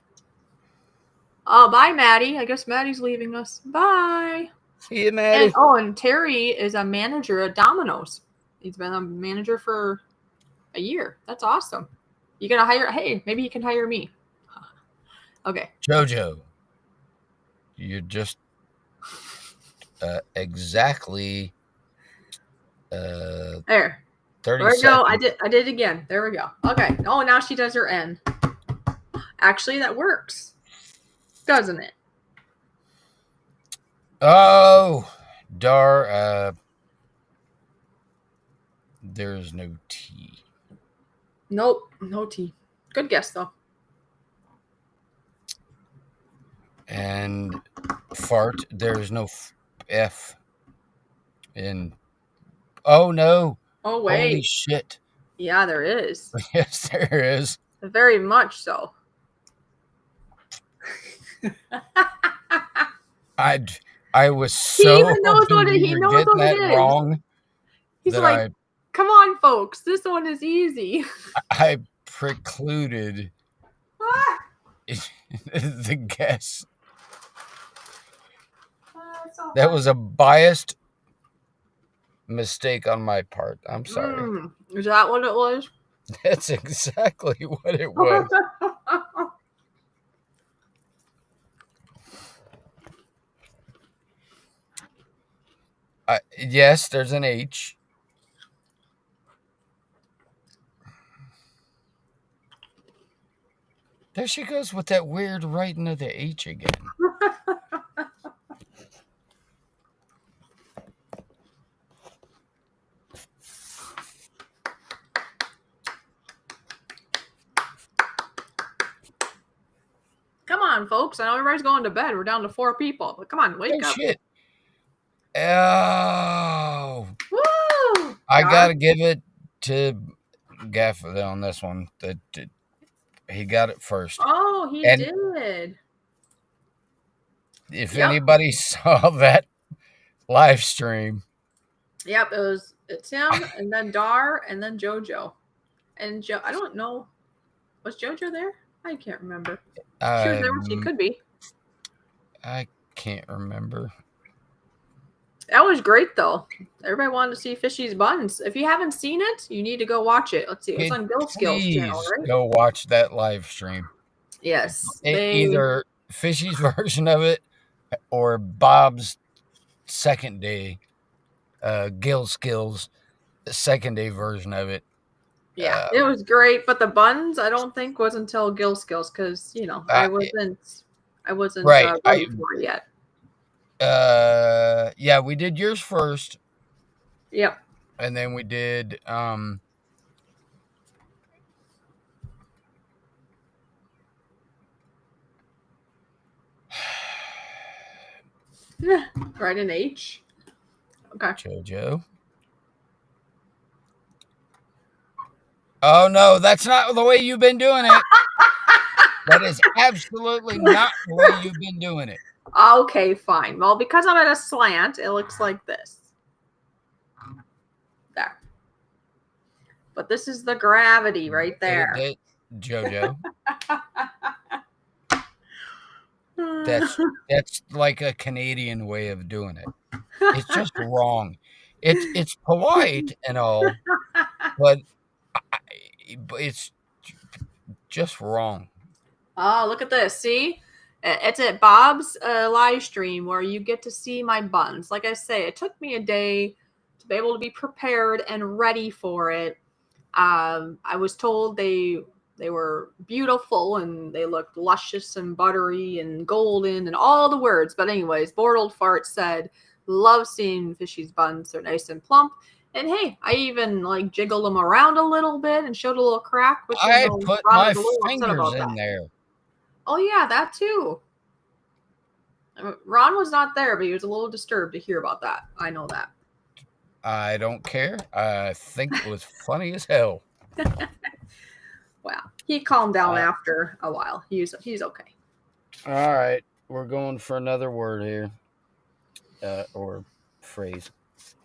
Oh, bye, Maddie. I guess Maddie's leaving us. Bye. See you, Maddie. And Terry is a manager at Domino's. He's been a manager for a year. That's awesome. You gonna hire? Hey, maybe you can hire me. Okay. Jojo, you're just exactly there. 30 There we seconds. go. I did it again. There we go. Okay. Oh, now she does her N. Actually, that works, doesn't it? Oh, Dar, there's no T. Nope, no T. Good guess though. And fart, there's no F in. Oh no! Oh Holy wait, shit! yeah, there is. Yes, there is. Very much so. I was He so even knows hoping what we he were knows getting what that it is. wrong He's that like, "Come on, folks, this one is easy." I precluded the guess. That was a biased mistake on my part. I'm sorry. Is that what it was? That's exactly what it was. Yes, there's an H. There she goes with that weird writing of the H again. Come on, folks. I know everybody's going to bed. We're down to 4 people. But come on, wake Oh, up. shit. Oh. Woo! I got to give it to Gaff on this one. That he got it first. Oh, he did. If anybody saw that live stream. Yep, it's him and then Dar and then JoJo. And I don't know. Was JoJo there? I can't remember. She was there when she could be. I can't remember. That was great though. Everybody wanted to see Fishy's buns. If you haven't seen it, you need to go watch it. Let's see. It's on Bill Skills channel, right? Go watch that live stream. Yes. Either Fishy's version of it or Bob's second day, Gil Skills second day version of it. Yeah, it was great, but the buns I don't think was until Gil Skills because I wasn't right. Ready for it yet. Yeah, we did yours first. Yep. And then we did right in H. Okay. JoJo. Oh no, that's not the way you've been doing it. That is absolutely not the way you've been doing it. Okay, fine. Well, because I'm at a slant, it looks like this. There. But this is the gravity right there. JoJo. That's like a Canadian way of doing it. It's just wrong. It's polite and all, but it's just wrong. Oh, look at this. See? It's at Bob's live stream where you get to see my buns. Like I say, it took me a day to be able to be prepared and ready for it. I was told they were beautiful and they looked luscious and buttery and golden and all the words. But anyways, Bored Old Fart said, love seeing Fishy's buns. They're nice and plump. And hey, I even like jiggled them around a little bit and showed a little crack. Which I put my fingers in there. Oh yeah, that too. Ron was not there, but he was a little disturbed to hear about that. I know that. I don't care. I think it was funny as hell. Wow. He calmed down after a while. He's okay. All right. We're going for another word here. Or phrase.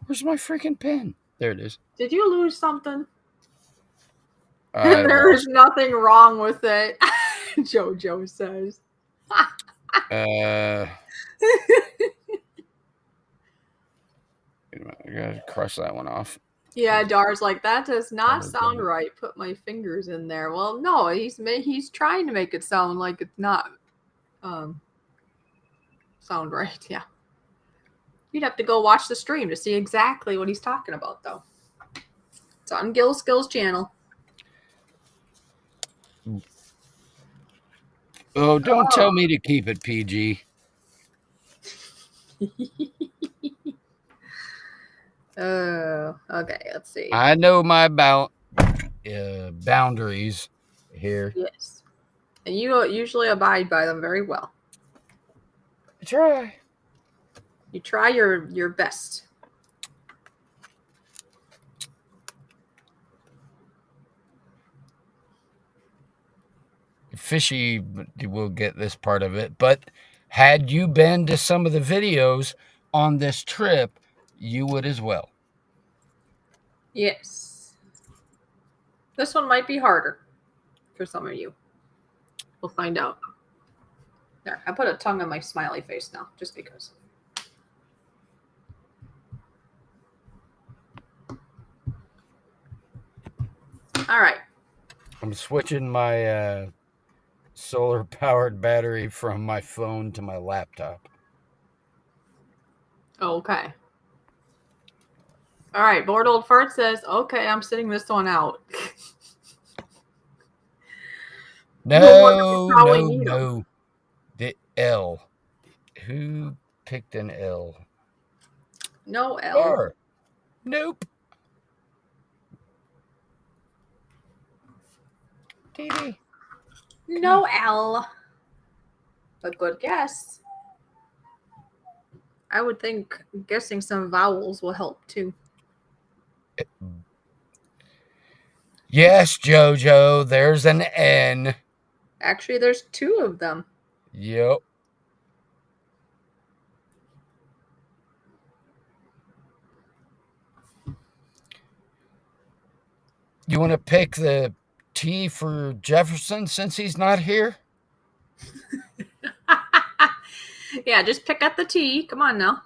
Where's my freaking pen? There it is. Did you lose something? There is nothing wrong with it. JoJo says. I gotta crush that one off. Yeah, Dar's like, that does not sound right. Put my fingers in there. Well, no, he's trying to make it sound like it's not sound right. Yeah. You'd have to go watch the stream to see exactly what he's talking about, though. It's on Gil Skills channel. Oh, don't tell me to keep it PG. Oh, okay. Let's see. I know my boundaries here. Yes. And you usually abide by them very well. Try. You try your best. Fishy will get this part of it, but had you been to some of the videos on this trip, you would as well. Yes. This one might be harder for some of you. We'll find out. There, I put a tongue on my smiley face now, just because. All right. I'm switching my solar powered battery from my phone to my laptop. Okay. All right. Bored Old Fart says, okay, I'm sitting this one out. No. The L. Who picked an L? No L. Or, nope. TV. No L. A good guess. I would think guessing some vowels will help too. Yes, Jojo, there's an N. Actually, there's two of them. Yep. You want to pick the T for Jefferson since he's not here? Yeah, just pick up the T. Come on now.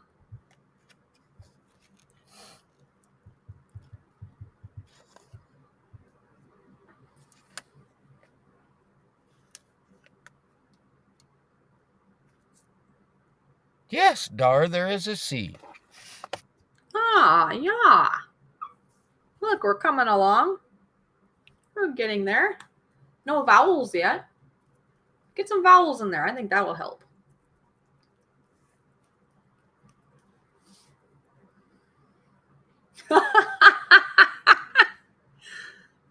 Yes, Dar, there is a C. Ah, yeah. Look, we're coming along. We're getting there. No vowels yet. Get some vowels in there. I think that will help.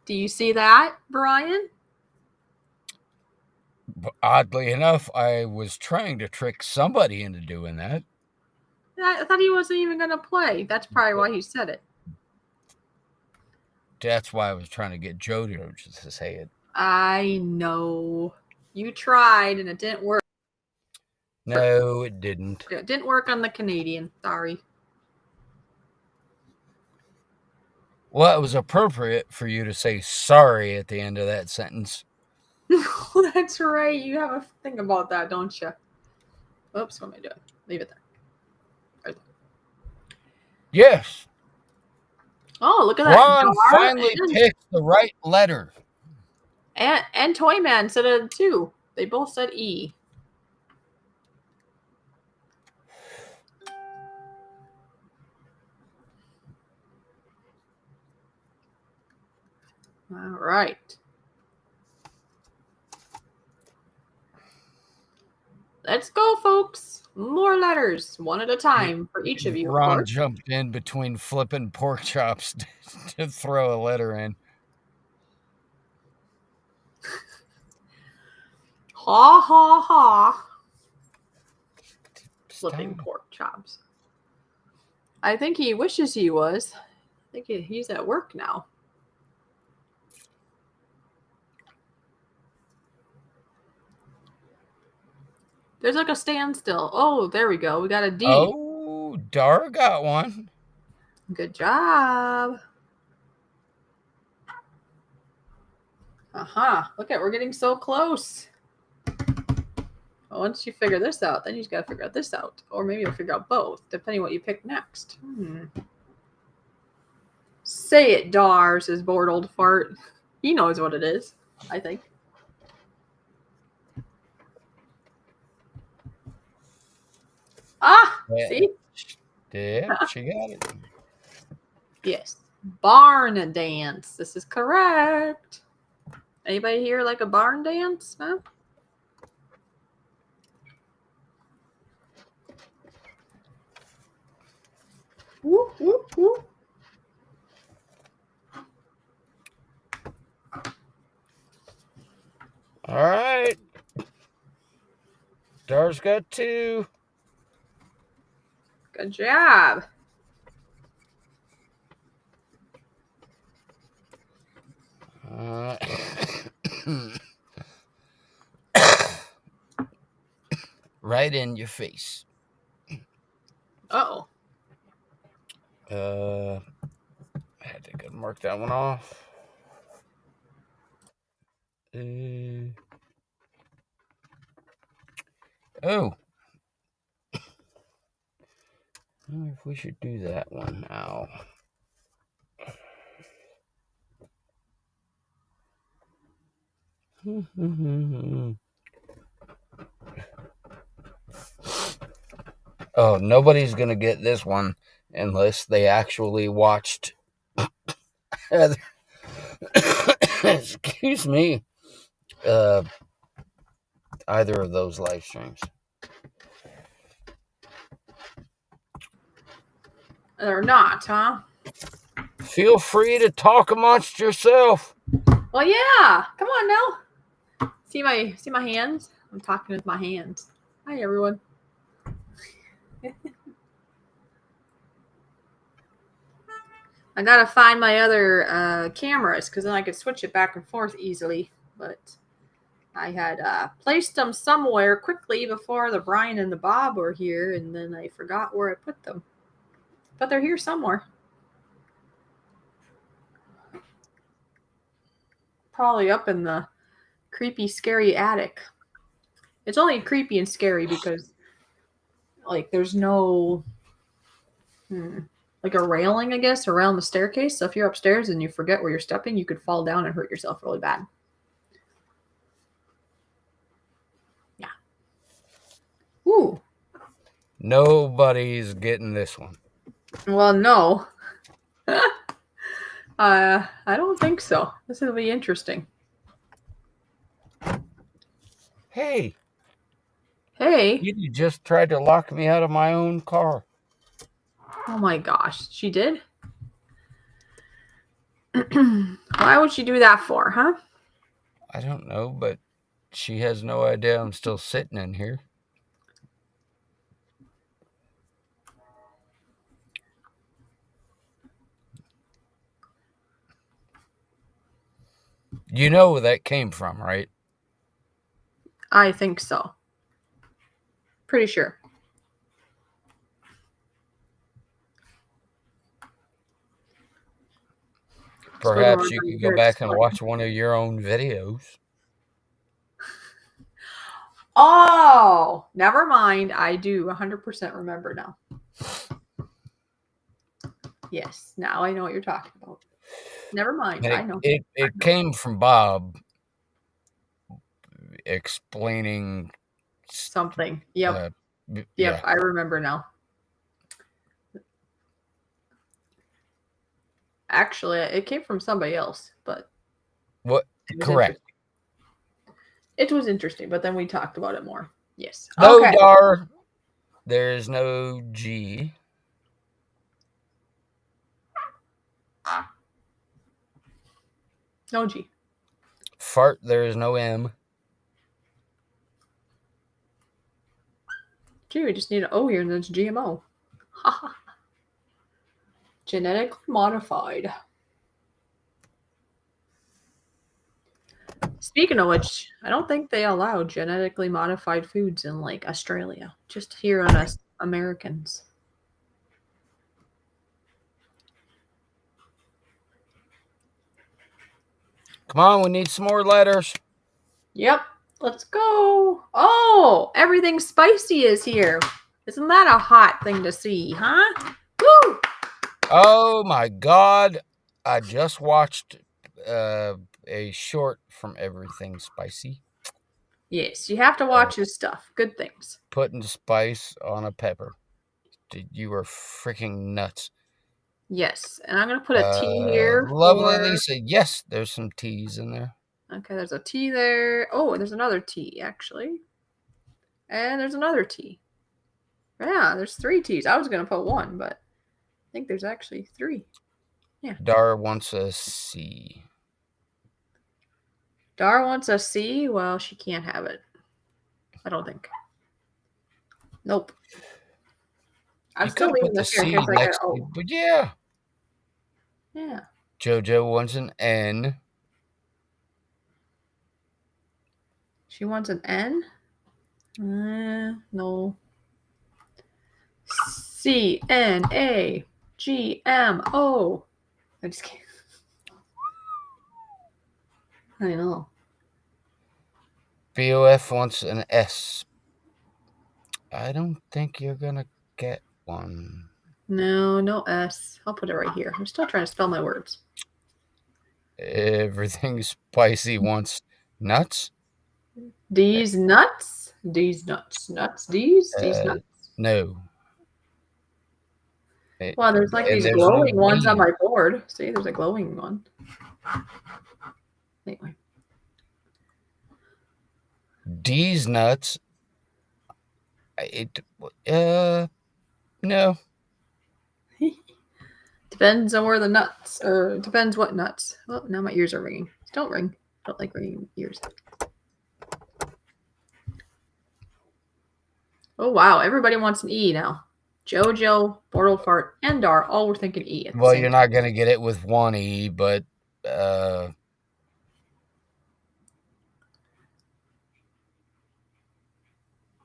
Do you see that, Brian? Oddly enough, I was trying to trick somebody into doing that. I thought he wasn't even going to play. That's probably why he said it. That's why I was trying to get Jojo to say it. I know. You tried and it didn't work. No, it didn't. It didn't work on the Canadian. Sorry. Well, it was appropriate for you to say sorry at the end of that sentence. That's right. You have a thing about that, don't you? Oops, what am I doing? Leave it there. Right there. Yes. Oh, look at that. Ron Dar finally picked the right letter. And Toyman said it too. They both said E. All right. Let's go, folks. More letters, one at a time for each of you. Ron jumped in between flipping pork chops to throw a letter in. Ha ha ha. Flipping pork chops. I think he wishes he was. I think he's at work now. There's like a standstill. Oh, there we go. We got a D. Oh, Dar got one. Good job. Look at, we're getting so close. Once you figure this out, then you just got to figure out this out. Or maybe you'll figure out both, depending what you pick next. Say it, Dar, says Bored Old Fart. He knows what it is, I think. Yeah. See? Yeah, she got it. Yes. Barn dance. This is correct. Anybody here like a barn dance? Huh? Whoop, whoop, whoop. All right. Dar's got 2. Good job. Right in your face. Uh-oh. I had to go mark that one off. Oh. I wonder if we should do that one now. Oh, nobody's going to get this one unless they actually watched. Excuse me. Either of those live streams. They're not, huh? Feel free to talk amongst yourself. Well, yeah. Come on now. See my hands? I'm talking with my hands. Hi, everyone. I gotta find my other cameras because then I could switch it back and forth easily. But I had placed them somewhere quickly before the Brian and the Bob were here, and then I forgot where I put them. But they're here somewhere. Probably up in the creepy, scary attic. It's only creepy and scary because, like, there's no, like a railing, I guess, around the staircase. So if you're upstairs and you forget where you're stepping, you could fall down and hurt yourself really bad. Yeah. Ooh. Nobody's getting this one. Well, no. I don't think so. This will be interesting. Hey. Hey. You just tried to lock me out of my own car. Oh my gosh. She did? Why would she do that for, huh? I don't know, but she has no idea I'm still sitting in here. You know where that came from, right? I think so. Pretty sure. Perhaps you could go back and watch one of your own videos. Oh, never mind. I do 100% remember now. Yes, now I know what you're talking about. Never mind. I know. It came from Bob explaining something. Yep. Yeah. I remember now. Actually, it came from somebody else, but what? Correct. It was interesting, but then we talked about it more. Yes. No, okay. Dar. There's no G. No G. Fart, there is no M. Gee, we just need an O here, and then it's GMO. Genetically modified. Speaking of which, I don't think they allow genetically modified foods in, like, Australia. Just here on us Americans. Come on, we need some more letters. Yep. Let's go. Oh, everything spicy is here. Isn't that a hot thing to see, huh? Woo! Oh, my God. I just watched a short from Everything Spicy. Yes, you have to watch his stuff. Good things. Putting spice on a pepper. You were freaking nuts. Yes, and I'm going to put a T here. Lovely Lisa. Yes, there's some T's in there. Okay, there's a T there. Oh, and there's another T, actually. And there's another T. Yeah, there's 3 T's. I was going to put 1, but think there's actually 3. Dar wants a C. Dar wants a C. Well, she can't have it. I don't think. Nope. I'm You still could have leaving put the this here in C case I get next, O. but yeah. Yeah. JoJo wants an N. She wants an N? No. CNAGMO. I just can't. I know. BOF wants an S. I don't think you're going to get one. No S. I'll put it right here. I'm still trying to spell my words. Everything Spicy wants nuts. These nuts. These nuts. Nuts. These nuts. No. Well, there's like these there's glowing no ones on D. my board. See, there's a glowing one. Anyway. D's nuts. No. Depends on where the nuts, or depends what nuts. Oh, now my ears are ringing. Don't ring. I don't like ringing ears. Oh, wow. Everybody wants an E now. JoJo, Bortle Fart, and Dar all were thinking E at the Well, same you're time. not going to get it with one E, but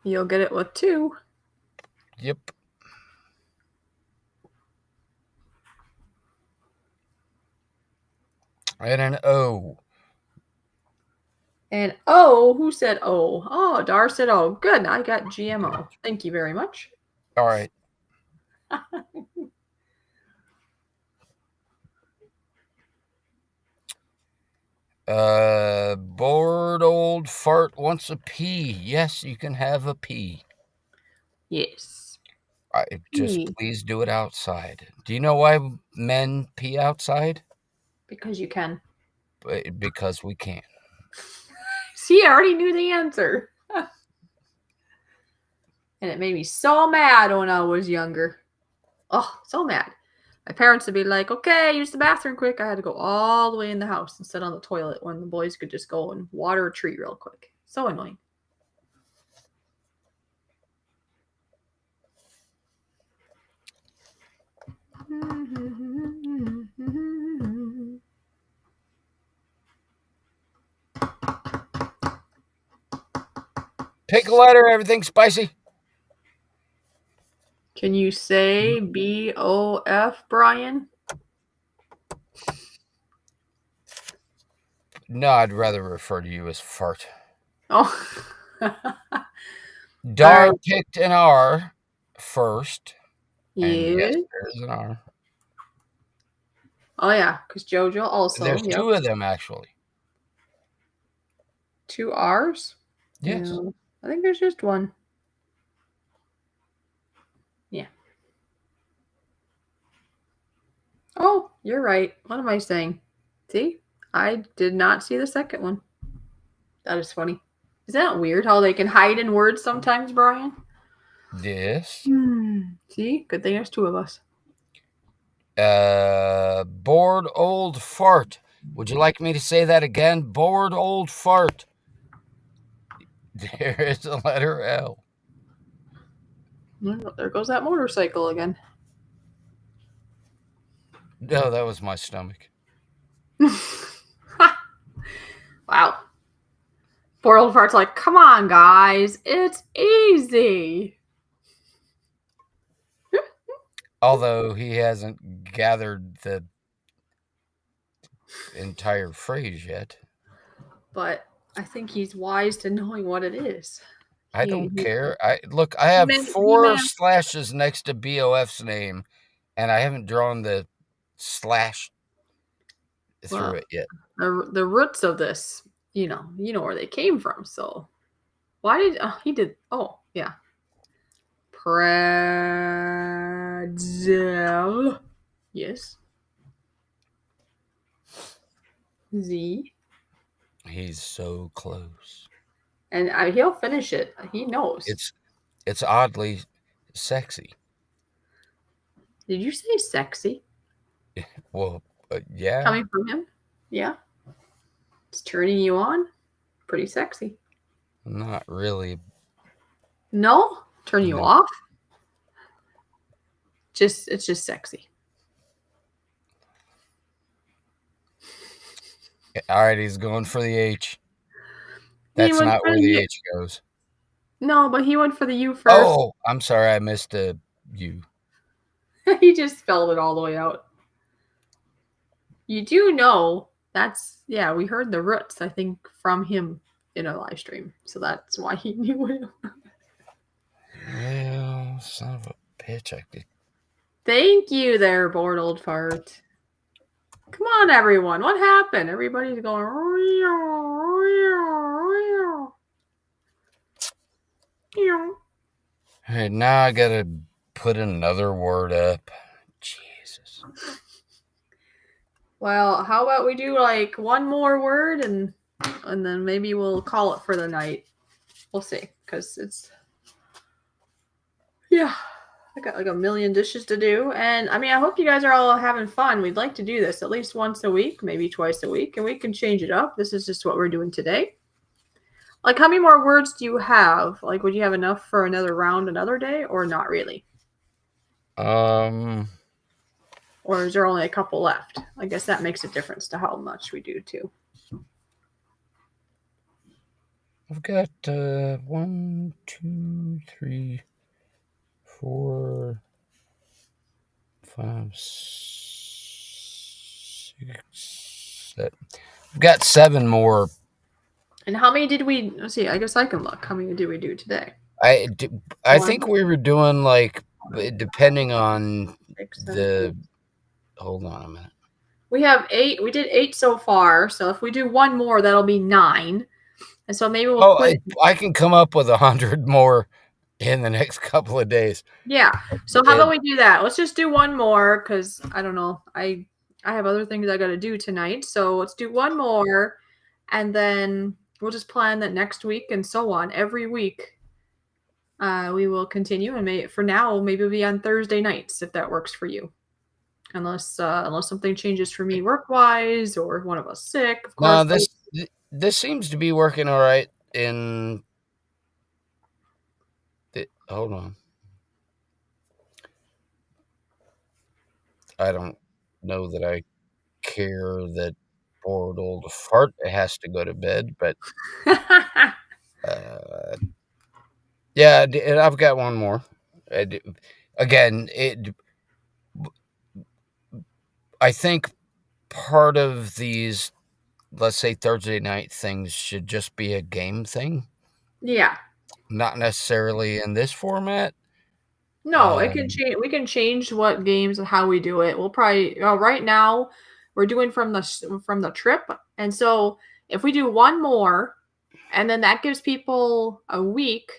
You'll get it with 2. yep. And an O. And O, who said O? Oh, Dar said O. Good. I got GMO. Thank you very much. All right. Bored old fart wants a P. Yes, you can have a P. Yes. Just P. please do it outside. Do you know why men pee outside? Because you can. Because we can. See, I already knew the answer. And it made me so mad when I was younger. Oh, so mad. My parents would be like, okay, use the bathroom quick. I had to go all the way in the house and sit on the toilet when the boys could just go and water a tree real quick. So annoying. Pick a letter, everything spicy. Can you say BOF, Brian? No, I'd rather refer to you as fart. Oh. Dar picked an R first. And yes, Yeah. there's an R. Oh, yeah, because JoJo also. There's 2 of them, actually. 2 R's? Yes. No, I think there's just 1. Yeah. Oh, you're right. What am I saying? See? I did not see the second one. That is funny. Isn't that weird how they can hide in words sometimes, Brian? Yes. See? Good thing there's 2 of us. Bored old fart. Would you like me to say that again? Bored old fart. There is the letter L. There goes that motorcycle again. No, that was my stomach. Wow. Poor old fart's like, come on, guys. It's easy. Although he hasn't gathered the entire phrase yet. But I think he's wise to knowing what it is. I don't care. I have 4 slashes next to BOF's name, and I haven't drawn the slash through it yet. The roots of this, you know where they came from. So why did he did? Oh yeah, pretzel. Yes. Z. He's so close. And he'll finish it. He knows. It's oddly sexy. Did you say sexy? Well, yeah, Coming from him? Yeah. It's turning you on? Pretty sexy. not really. No? Turn you No. off? It's just sexy. All right, he's going for the H. He That's went not for where the the U. H goes. No, but he went for the U first. Oh, I'm sorry, I missed a U. He just spelled it all the way out. You do know that's, yeah, we heard the roots, I think, from him in a live stream. So that's why he knew it. Well, son of a bitch, I could. Thank you there, bored old fart. Come on, everyone. What happened? Everybody's going. All right, now I gotta put another word up. Jesus. Well, how about we do like one more word and then maybe we'll call it for the night. We'll see, because it's, yeah, I got like a million dishes to do. And I mean, I hope you guys are all having fun. We'd like to do this at least once a week, maybe twice a week, and we can change it up. This is just what we're doing today. Like, how many more words do you have? Like, would you have enough for another round another day, or not really? Or is there only a couple left? I guess that makes a difference to how much we do too. I've got 1, 2, 3, 4, 5, 6, 7. I've got 7 more. And how many did we? Let's see. I guess I can look. How many did we do today? I One, think we were doing like depending on 6, 7, 8. the. Hold on a minute. We have 8. We did 8 so far. So if we do one more, that'll be 9. And so maybe we'll quit. I can come up with 100 more in the next couple of days. Yeah. So how about we do that? Let's just do one more, because I don't know. I have other things I got to do tonight. So let's do one more, and then we'll just plan that next week and so on. Every week, we will continue, and for now, maybe it'll be on Thursday nights if that works for you. Unless something changes for me work wise, or one of us sick, of course. No, this seems to be working all right. Hold on. I don't know that I care that poor old fart has to go to bed, but yeah, I've got one more. Again, I think part of these, let's say Thursday night things, should just be a game thing. Yeah. Not necessarily in this format. No, it can change. We can change what games and how we do it. We'll probably right now we're doing from the trip, and so if we do one more, and then that gives people a week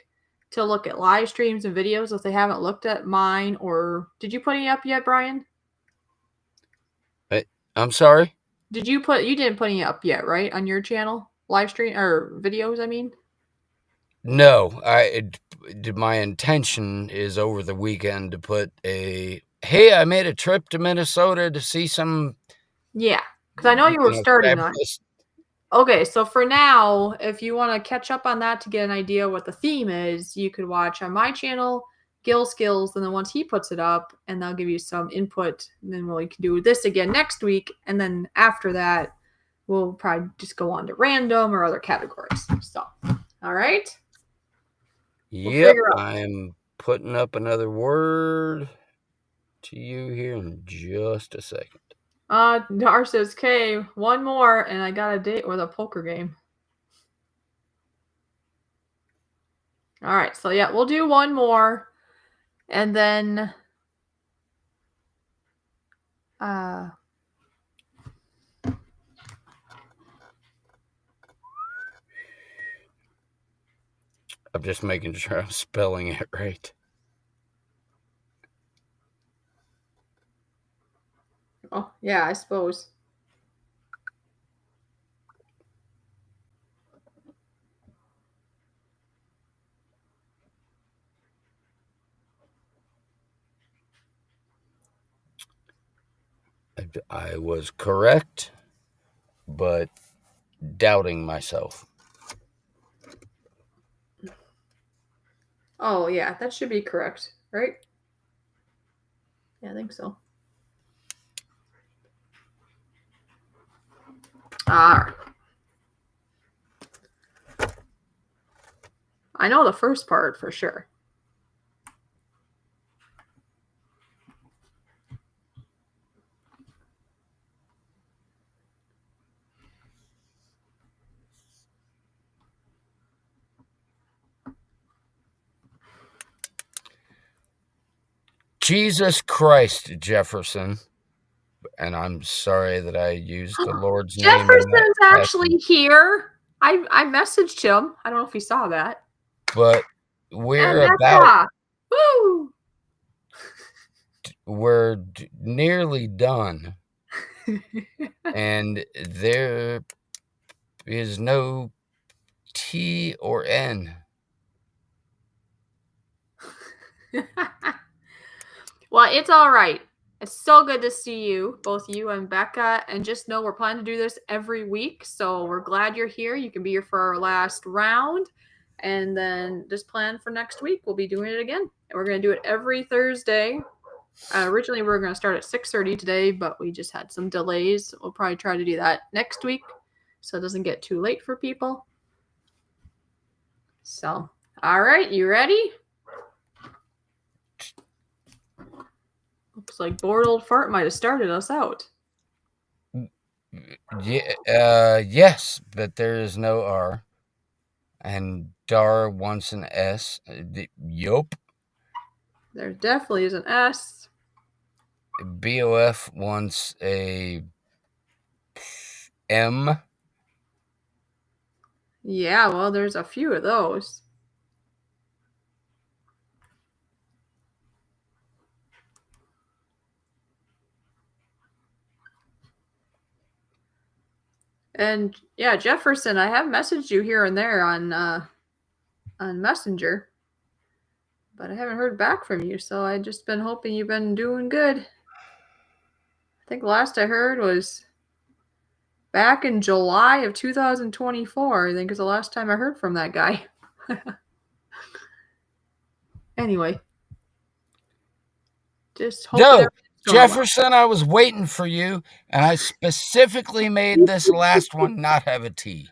to look at live streams and videos if they haven't looked at mine. Or did you put any up yet, Brian? I'm sorry? You didn't put any up yet, right? On your channel? Live stream or videos, I mean? No, my intention is over the weekend to put hey, I made a trip to Minnesota to see some. Yeah, because I know you were starting that. Okay, so for now, if you want to catch up on that to get an idea what the theme is, you could watch on my channel, Gil Skills, and then once he puts it up, and they'll give you some input, and then we can do this again next week, and then after that, we'll probably just go on to random or other categories. So, all right? Yep, I'm putting up another word to you here in just a second. Dar says, "Okay, one more, and I got a date with a poker game." All right, so yeah, we'll do one more, and then I'm just making sure I'm spelling it right. Oh, yeah, I suppose. I was correct, but doubting myself. Oh, yeah, that should be correct, right? Yeah, I think so. All right. I know the first part for sure. Jesus Christ, Jefferson. And I'm sorry that I used the Lord's name in that Jefferson's actually here. I messaged him. I don't know if he saw that. but And Becca. Woo! we're nearly done, and there is no T or N. Well, it's all right. It's so good to see you, both you and Becca. And just know we're planning to do this every week. So we're glad you're here. You can be here for our last round. And then just plan for next week. We'll be doing it again. And we're going to do it every Thursday. Originally, we were going to start at 6:30 today, but we just had some delays. We'll probably try to do that next week so it doesn't get too late for people. So, all right. You ready? Looks like Bored Old Fart might have started us out. Yes, but there is no R. And Dar wants an S. Yup. There definitely is an S. BOF wants a M. Yeah, well, there's a few of those. And yeah, Jefferson, I have messaged you here and there on Messenger, but I haven't heard back from you. So I just been hoping you've been doing good. I think the last I heard was back in July of 2024. I think is the last time I heard from that guy. Anyway, just hoping. No, Jefferson, I was waiting for you, and I specifically made this last one not have a T.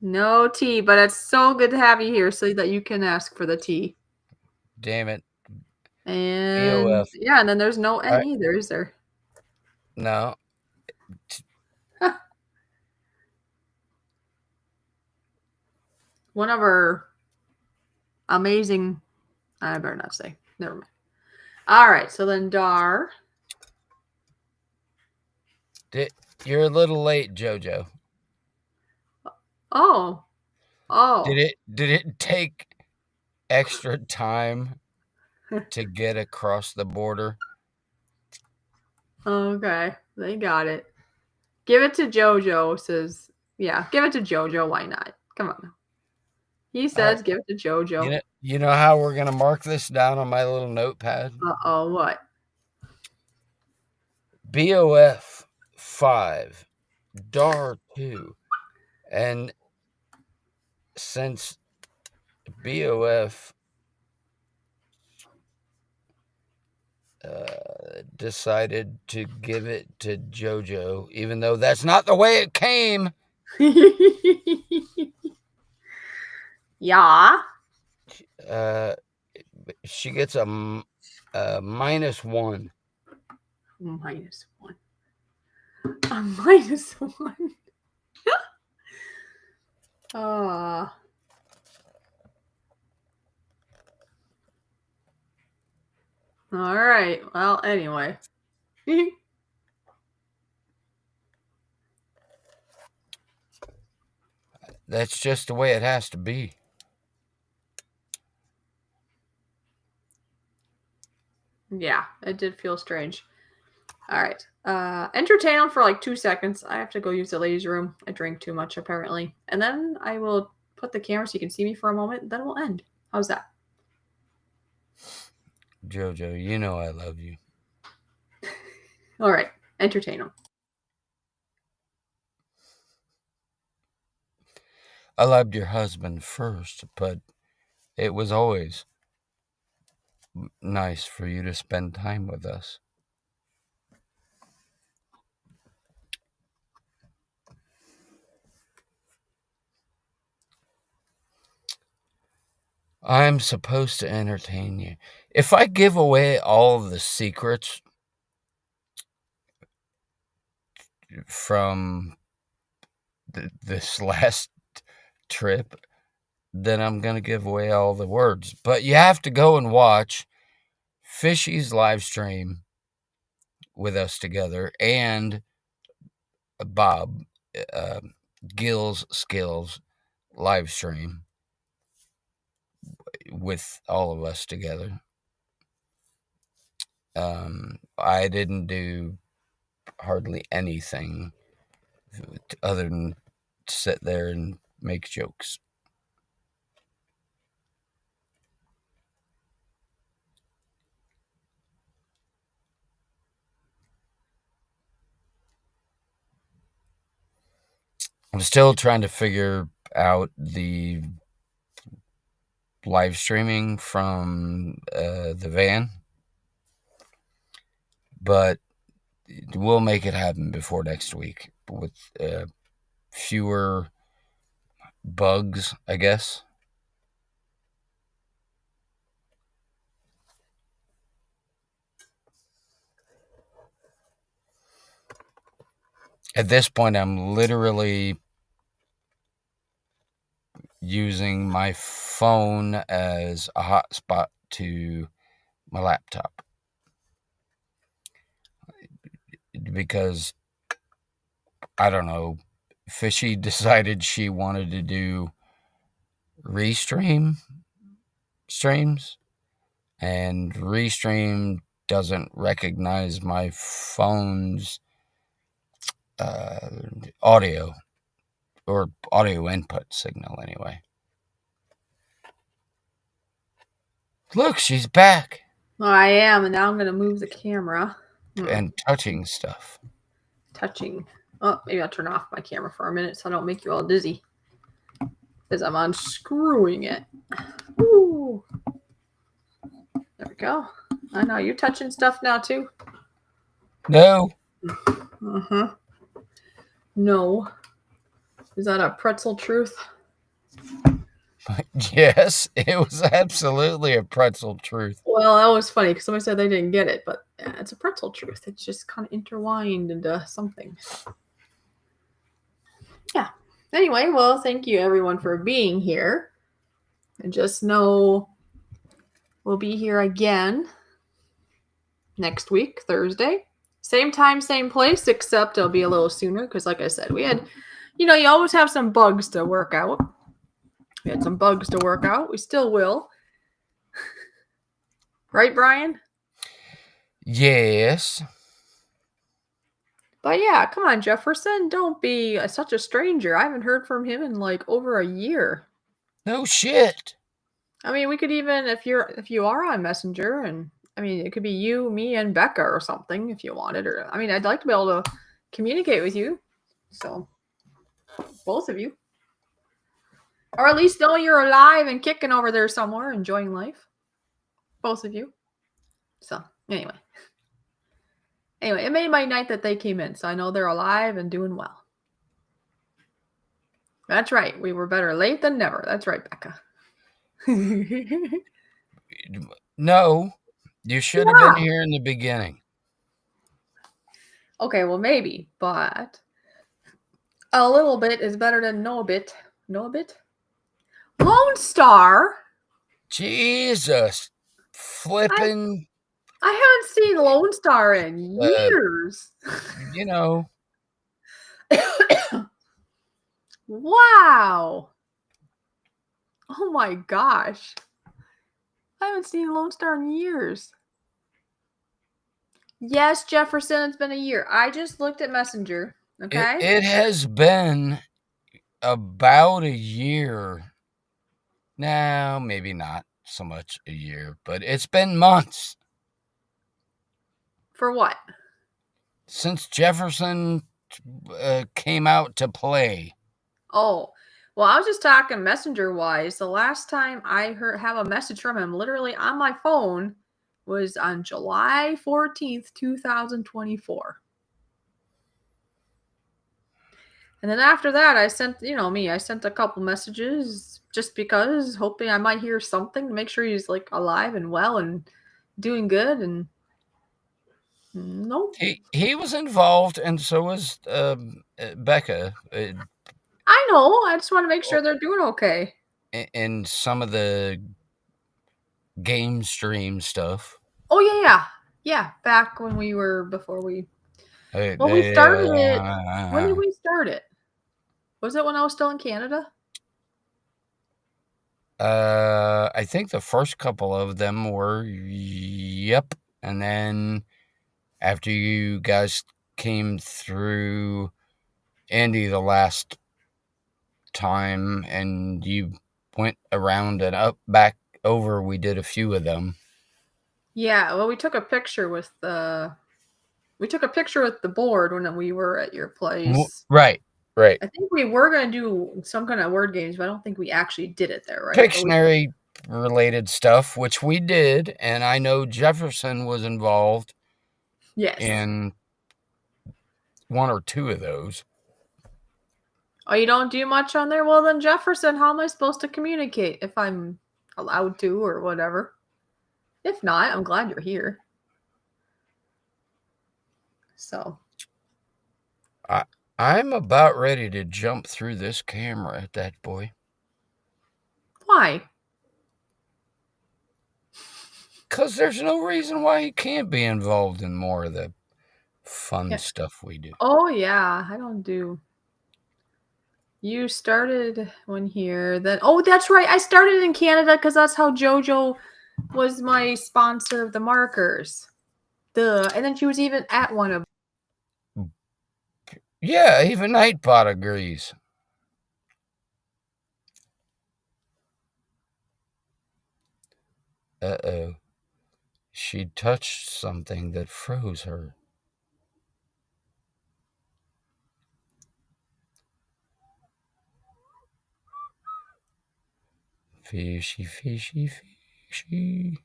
No T, but it's so good to have you here so that you can ask for the T. Damn it. And BOF. yeah, and then there's no N either, is there? No. One of our amazing, I better not say. Never mind. All right, so then Dar. You're a little late, JoJo. Oh. Did it take extra time to get across the border? Okay, they got it. Give it to JoJo, says. Yeah, give it to JoJo. Why not? Come on. He says right. Give it to JoJo. You know how we're going to mark this down on my little notepad? Uh-oh, what? BOF 5, DAR 2. And since BOF decided to give it to JoJo, even though that's not the way it came. Yeah. She gets a -1. -1. A -1. Ah. All right. Well, anyway. That's just the way it has to be. Yeah, it did feel strange. All right. Entertain them for like 2 seconds. I have to go use the ladies' room. I drank too much, apparently. And then I will put the camera so you can see me for a moment. Then we'll end. How's that? JoJo, you know I love you. All right, entertain them. I loved your husband first, but it was always nice for you to spend time with us. I'm supposed to entertain you. If I give away all the secrets from this last trip, then I'm going to give away all the words. But you have to go and watch Fishy's live stream with us together and Bob Gill's Skills live stream with all of us together. I didn't do hardly anything other than sit there and make jokes. I'm still trying to figure out the live streaming from the van, but we'll make it happen before next week with fewer bugs, I guess. At this point, I'm literally using my phone as a hotspot to my laptop because I don't know, Fishy decided she wanted to do restream streams, and restream doesn't recognize my phone's audio or audio input signal anyway. Look, she's back. Well, I am, and now I'm going to move the camera. And touching stuff. Touching. Oh, maybe I'll turn off my camera for a minute so I don't make you all dizzy. Because I'm unscrewing it. Ooh. There we go. I know, you're touching stuff now too? No. Uh-huh. No. Is that a pretzel truth? Yes, it was absolutely a pretzel truth. Well, that was funny because somebody said they didn't get it, but yeah, it's a pretzel truth. It's just kind of intertwined into something. Yeah. Anyway, well, thank you everyone for being here. And just know we'll be here again next week, Thursday. Same time, same place, except it'll be a little sooner because, like I said, we had, you always have some bugs to work out. We had some bugs to work out. We still will. Right, Brian? Yes. But yeah, come on, Jefferson. Don't be such a stranger. I haven't heard from him in like over a year. No shit. I mean, we could even, if you are on Messenger, and I mean, it could be you, me, and Becca or something if you wanted. Or I mean, I'd like to be able to communicate with you. So, both of you. Or at least know you're alive and kicking over there somewhere, enjoying life. Both of you. So, anyway. Anyway, it made my night that they came in, so I know they're alive and doing well. That's right. We were better late than never. That's right, Becca. No, you should have been here in the beginning. Okay, well, maybe, but a little bit is better than no bit. No bit? Lone Star? Jesus. Flipping. I haven't seen Lone Star in years. Wow. Oh my gosh. I haven't seen Lone Star in years. Yes, Jefferson, it's been a year. I just looked at Messenger. Okay. It has been about a year. No, maybe not so much a year, but it's been months. For what? since Jefferson came out to play. Oh, well, I was just talking messenger wise. The last time I have a message from him literally on my phone was on July 14th, 2024. And then after that, I sent, I sent a couple messages just because, hoping I might hear something to make sure he's like alive and well and doing good. And nope. He was involved, and so was Becca I know. I just want to make sure they're doing okay. in some of the game stream stuff. Oh, yeah, yeah. Yeah, back when before we, They, well, we they, started it. When did we start it? Was it when I was still in Canada? I think the first couple of them were, yep. And then after you guys came through Indy the last time and you went around and up, back over, we did a few of them. Yeah, well, we took a picture with the board when we were at your place. Right. I think we were going to do some kind of word games, but I don't think we actually did it there, right? Pictionary related stuff, which we did, and I know Jefferson was involved in one or two of those. Oh, you don't do much on there? Well, then Jefferson, how am I supposed to communicate if I'm allowed to or whatever? If not, I'm glad you're here. So I'm about ready to jump through this camera at that boy. Why? Because there's no reason why he can't be involved in more of the fun stuff we do. Oh, yeah. I don't do. You started one here. Then, oh, that's right. I started in Canada because that's how JoJo was my sponsor of the markers. And then she was even at one of them. Yeah, even Nightbot agrees. Uh-oh. She touched something that froze her. Fishy, fishy, fishy.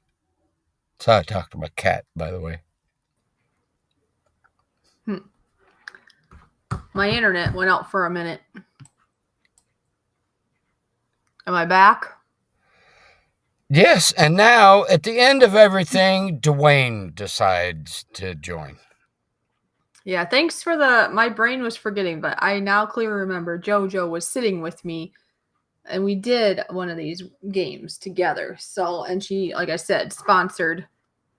That's how I talk to my cat, by the way. My internet went out for a minute. Am I back? Yes, and now at the end of everything, Dwayne decides to join. Yeah, thanks for my brain was forgetting, but I now clearly remember JoJo was sitting with me and we did one of these games together. So, and she, like I said, sponsored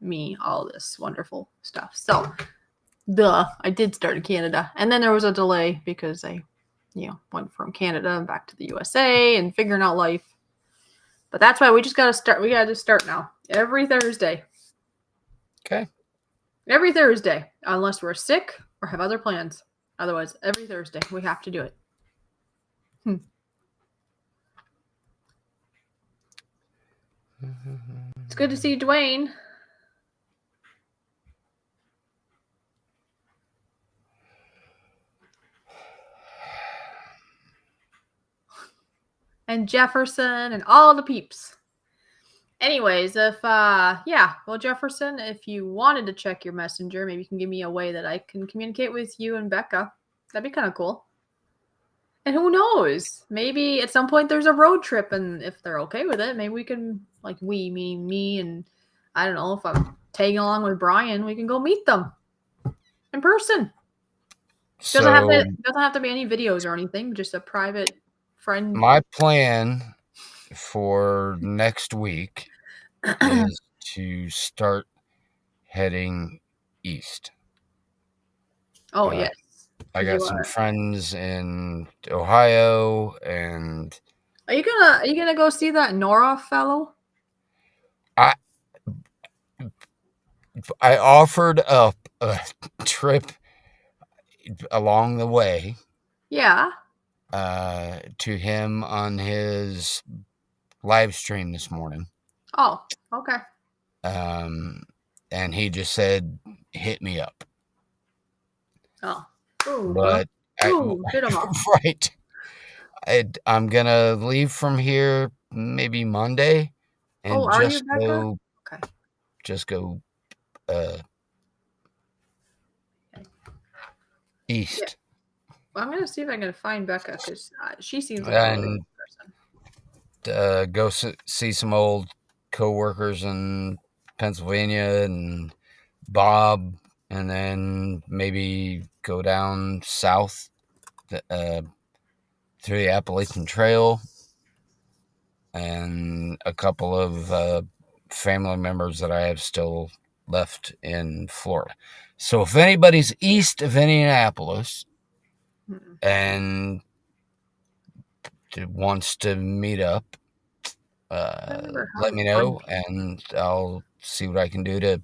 me all this wonderful stuff. So, I did start in Canada. And then there was a delay because I, went from Canada back to the USA and figuring out life. But that's why we just got to start. We got to start now. Every Thursday. Okay. Every Thursday, unless we're sick or have other plans. Otherwise, every Thursday, we have to do it. It's good to see Dwayne. And Jefferson and all the peeps. Anyways, well, Jefferson, if you wanted to check your messenger, maybe you can give me a way that I can communicate with you and Becca. That'd be kind of cool. And who knows? Maybe at some point there's a road trip, and if they're okay with it, maybe we can, like me, and I don't know, if I'm tagging along with Brian, we can go meet them in person. Doesn't have to be any videos or anything, just a private friend. My plan for next week is to start heading east. Oh, yes. I got some friends in Ohio, and are you gonna go see that Nora fellow? I offered up a trip along the way. Yeah. To him on his live stream this morning. Oh, okay. And he just said, hit me up. Oh. Ooh, well. But Ooh, hit him up. right. I'm gonna leave from here maybe Monday, Oh, and are you, Becca? Okay. just go uh, Yeah. east Well, I'm gonna see if I can find Becca because she seems like a really and good person. go see some old coworkers in Pennsylvania and Bob, and then maybe go down south uh, through the Appalachian Trail, and a couple of family members that I have still left in Florida. So if anybody's east of Indianapolis Mm-mm. and wants to meet up, Whatever. let Hard me to find know, people. and I'll see what I can do to.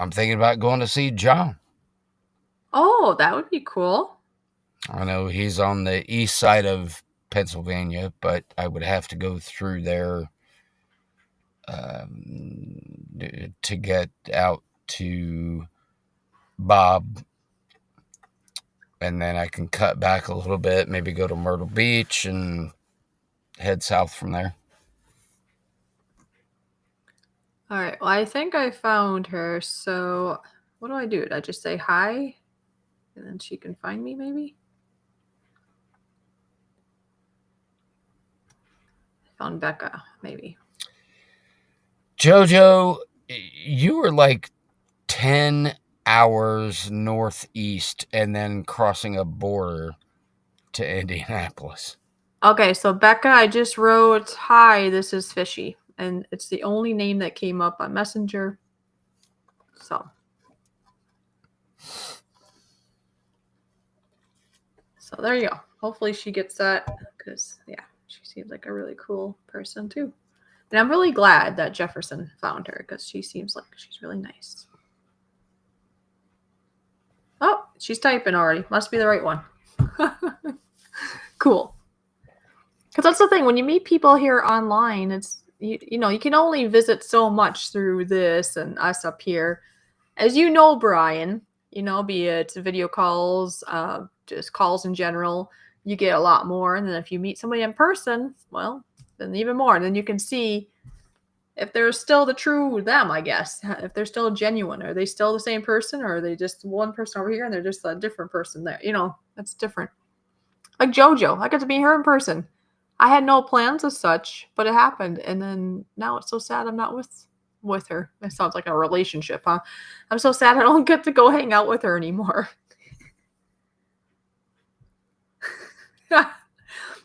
I'm thinking about going to see John. Oh, that would be cool. I know he's on the east side of Pennsylvania, but I would have to go through there to get out to Bob, and then I can cut back a little bit, maybe go to Myrtle Beach and head south from there. All right. Well, I think I found her. So, what do I do? Did I just say hi, and then she can find me? Maybe. I found Becca. Maybe. Jojo, you were like 10 hours northeast and then crossing a border to Indianapolis. Okay. So Becca, I just wrote hi. This is Fishy, and it's the only name that came up on Messenger. So. So there you go. Hopefully she gets that because yeah, she seems like a really cool person too. And I'm really glad that Jefferson found her because she seems like she's really nice. Oh, she's typing already. Must be the right one. Cool. Because that's the thing. When you meet people here online, it's you know you can only visit so much through this and us up here. As you know, Brian, you know, be it video calls, just calls in general, you get a lot more. And then if you meet somebody in person, well, then even more. And then you can see if they're still the true them, I guess. If they're still genuine. Are they still the same person or are they just one person over here and they're just a different person there? You know, that's different. Like JoJo, I got to meet her in person. I had no plans as such, but it happened. And then now it's so sad I'm not with her. It sounds like a relationship, huh? I'm so sad I don't get to go hang out with her anymore.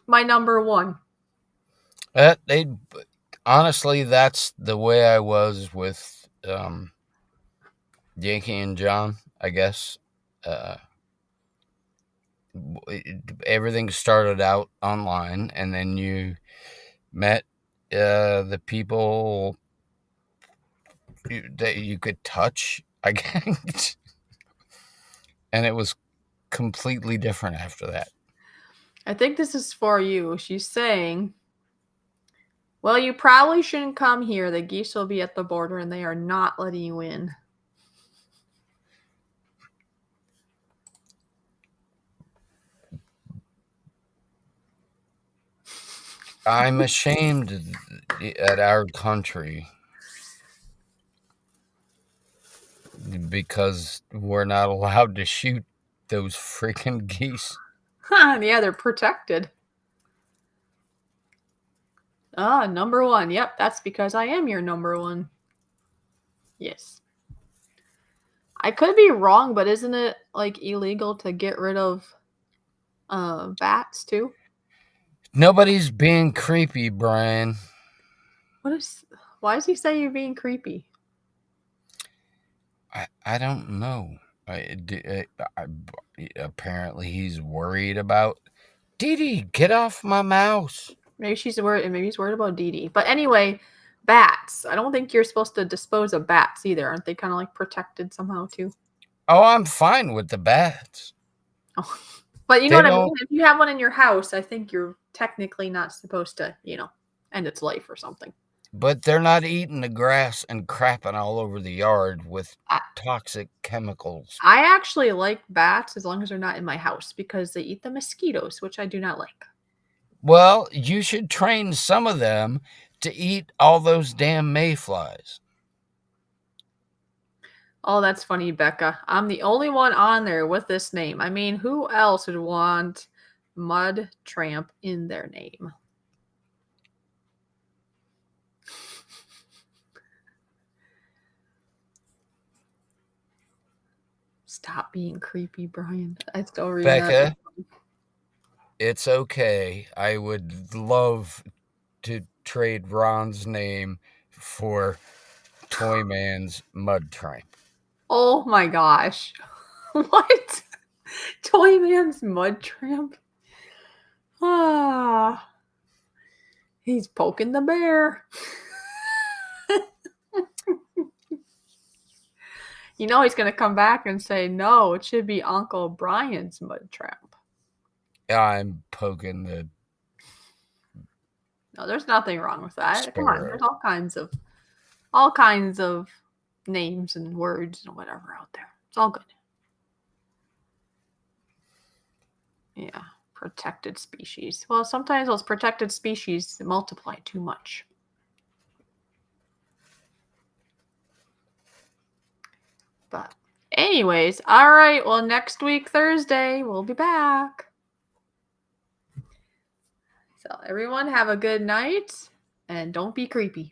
My number one. They honestly, that's the way I was with Yankee and John. I guess everything started out online, and then you met the people that you could touch, I guess, and it was completely different after that. I think this is for you. She's saying, well, you probably shouldn't come here. The geese will be at the border and they are not letting you in. I'm ashamed at our country because we're not allowed to shoot those freaking geese. Yeah, they're protected. Ah, number one. Yep, that's because I am your number one. Yes. I could be wrong, but isn't it like illegal to get rid of bats too? Nobody's being creepy, Brian. What is why does he say you're being creepy? I don't know. Apparently, he's worried about Dee Dee. Get off my mouse. Maybe she's worried maybe he's worried about Dee Dee. But anyway, bats. I don't think you're supposed to dispose of bats either. Aren't they kind of like protected somehow too? Oh, I'm fine with the bats. Oh. But you know They what I mean? don't. If you have one in your house, I think you're technically not supposed to, end its life or something. But they're not eating the grass and crapping all over the yard with I, toxic chemicals. I actually like bats as long as they're not in my house because they eat the mosquitoes, which I do not like. Well, you should train some of them to eat all those damn mayflies. Oh, that's funny, Becca. I'm the only one on there with this name. I mean, who else would want Mud Tramp in their name? Stop being creepy, Brian. I still read Becca, it's okay. I would love to trade Ron's name for Toyman's Mud Tramp. Oh my gosh. What? Toyman's Mud Tramp? Ah, he's poking the bear. You know he's going to come back and say, no, it should be Uncle Brian's Mud Tramp. I'm poking the No, there's nothing wrong with that. sparrow. Come on, there's all kinds of names and words and whatever out there. It's all good. Yeah, protected species. Well, sometimes those protected species multiply too much. But anyways, all right. Well, next week, Thursday, we'll be back. So everyone have a good night and don't be creepy.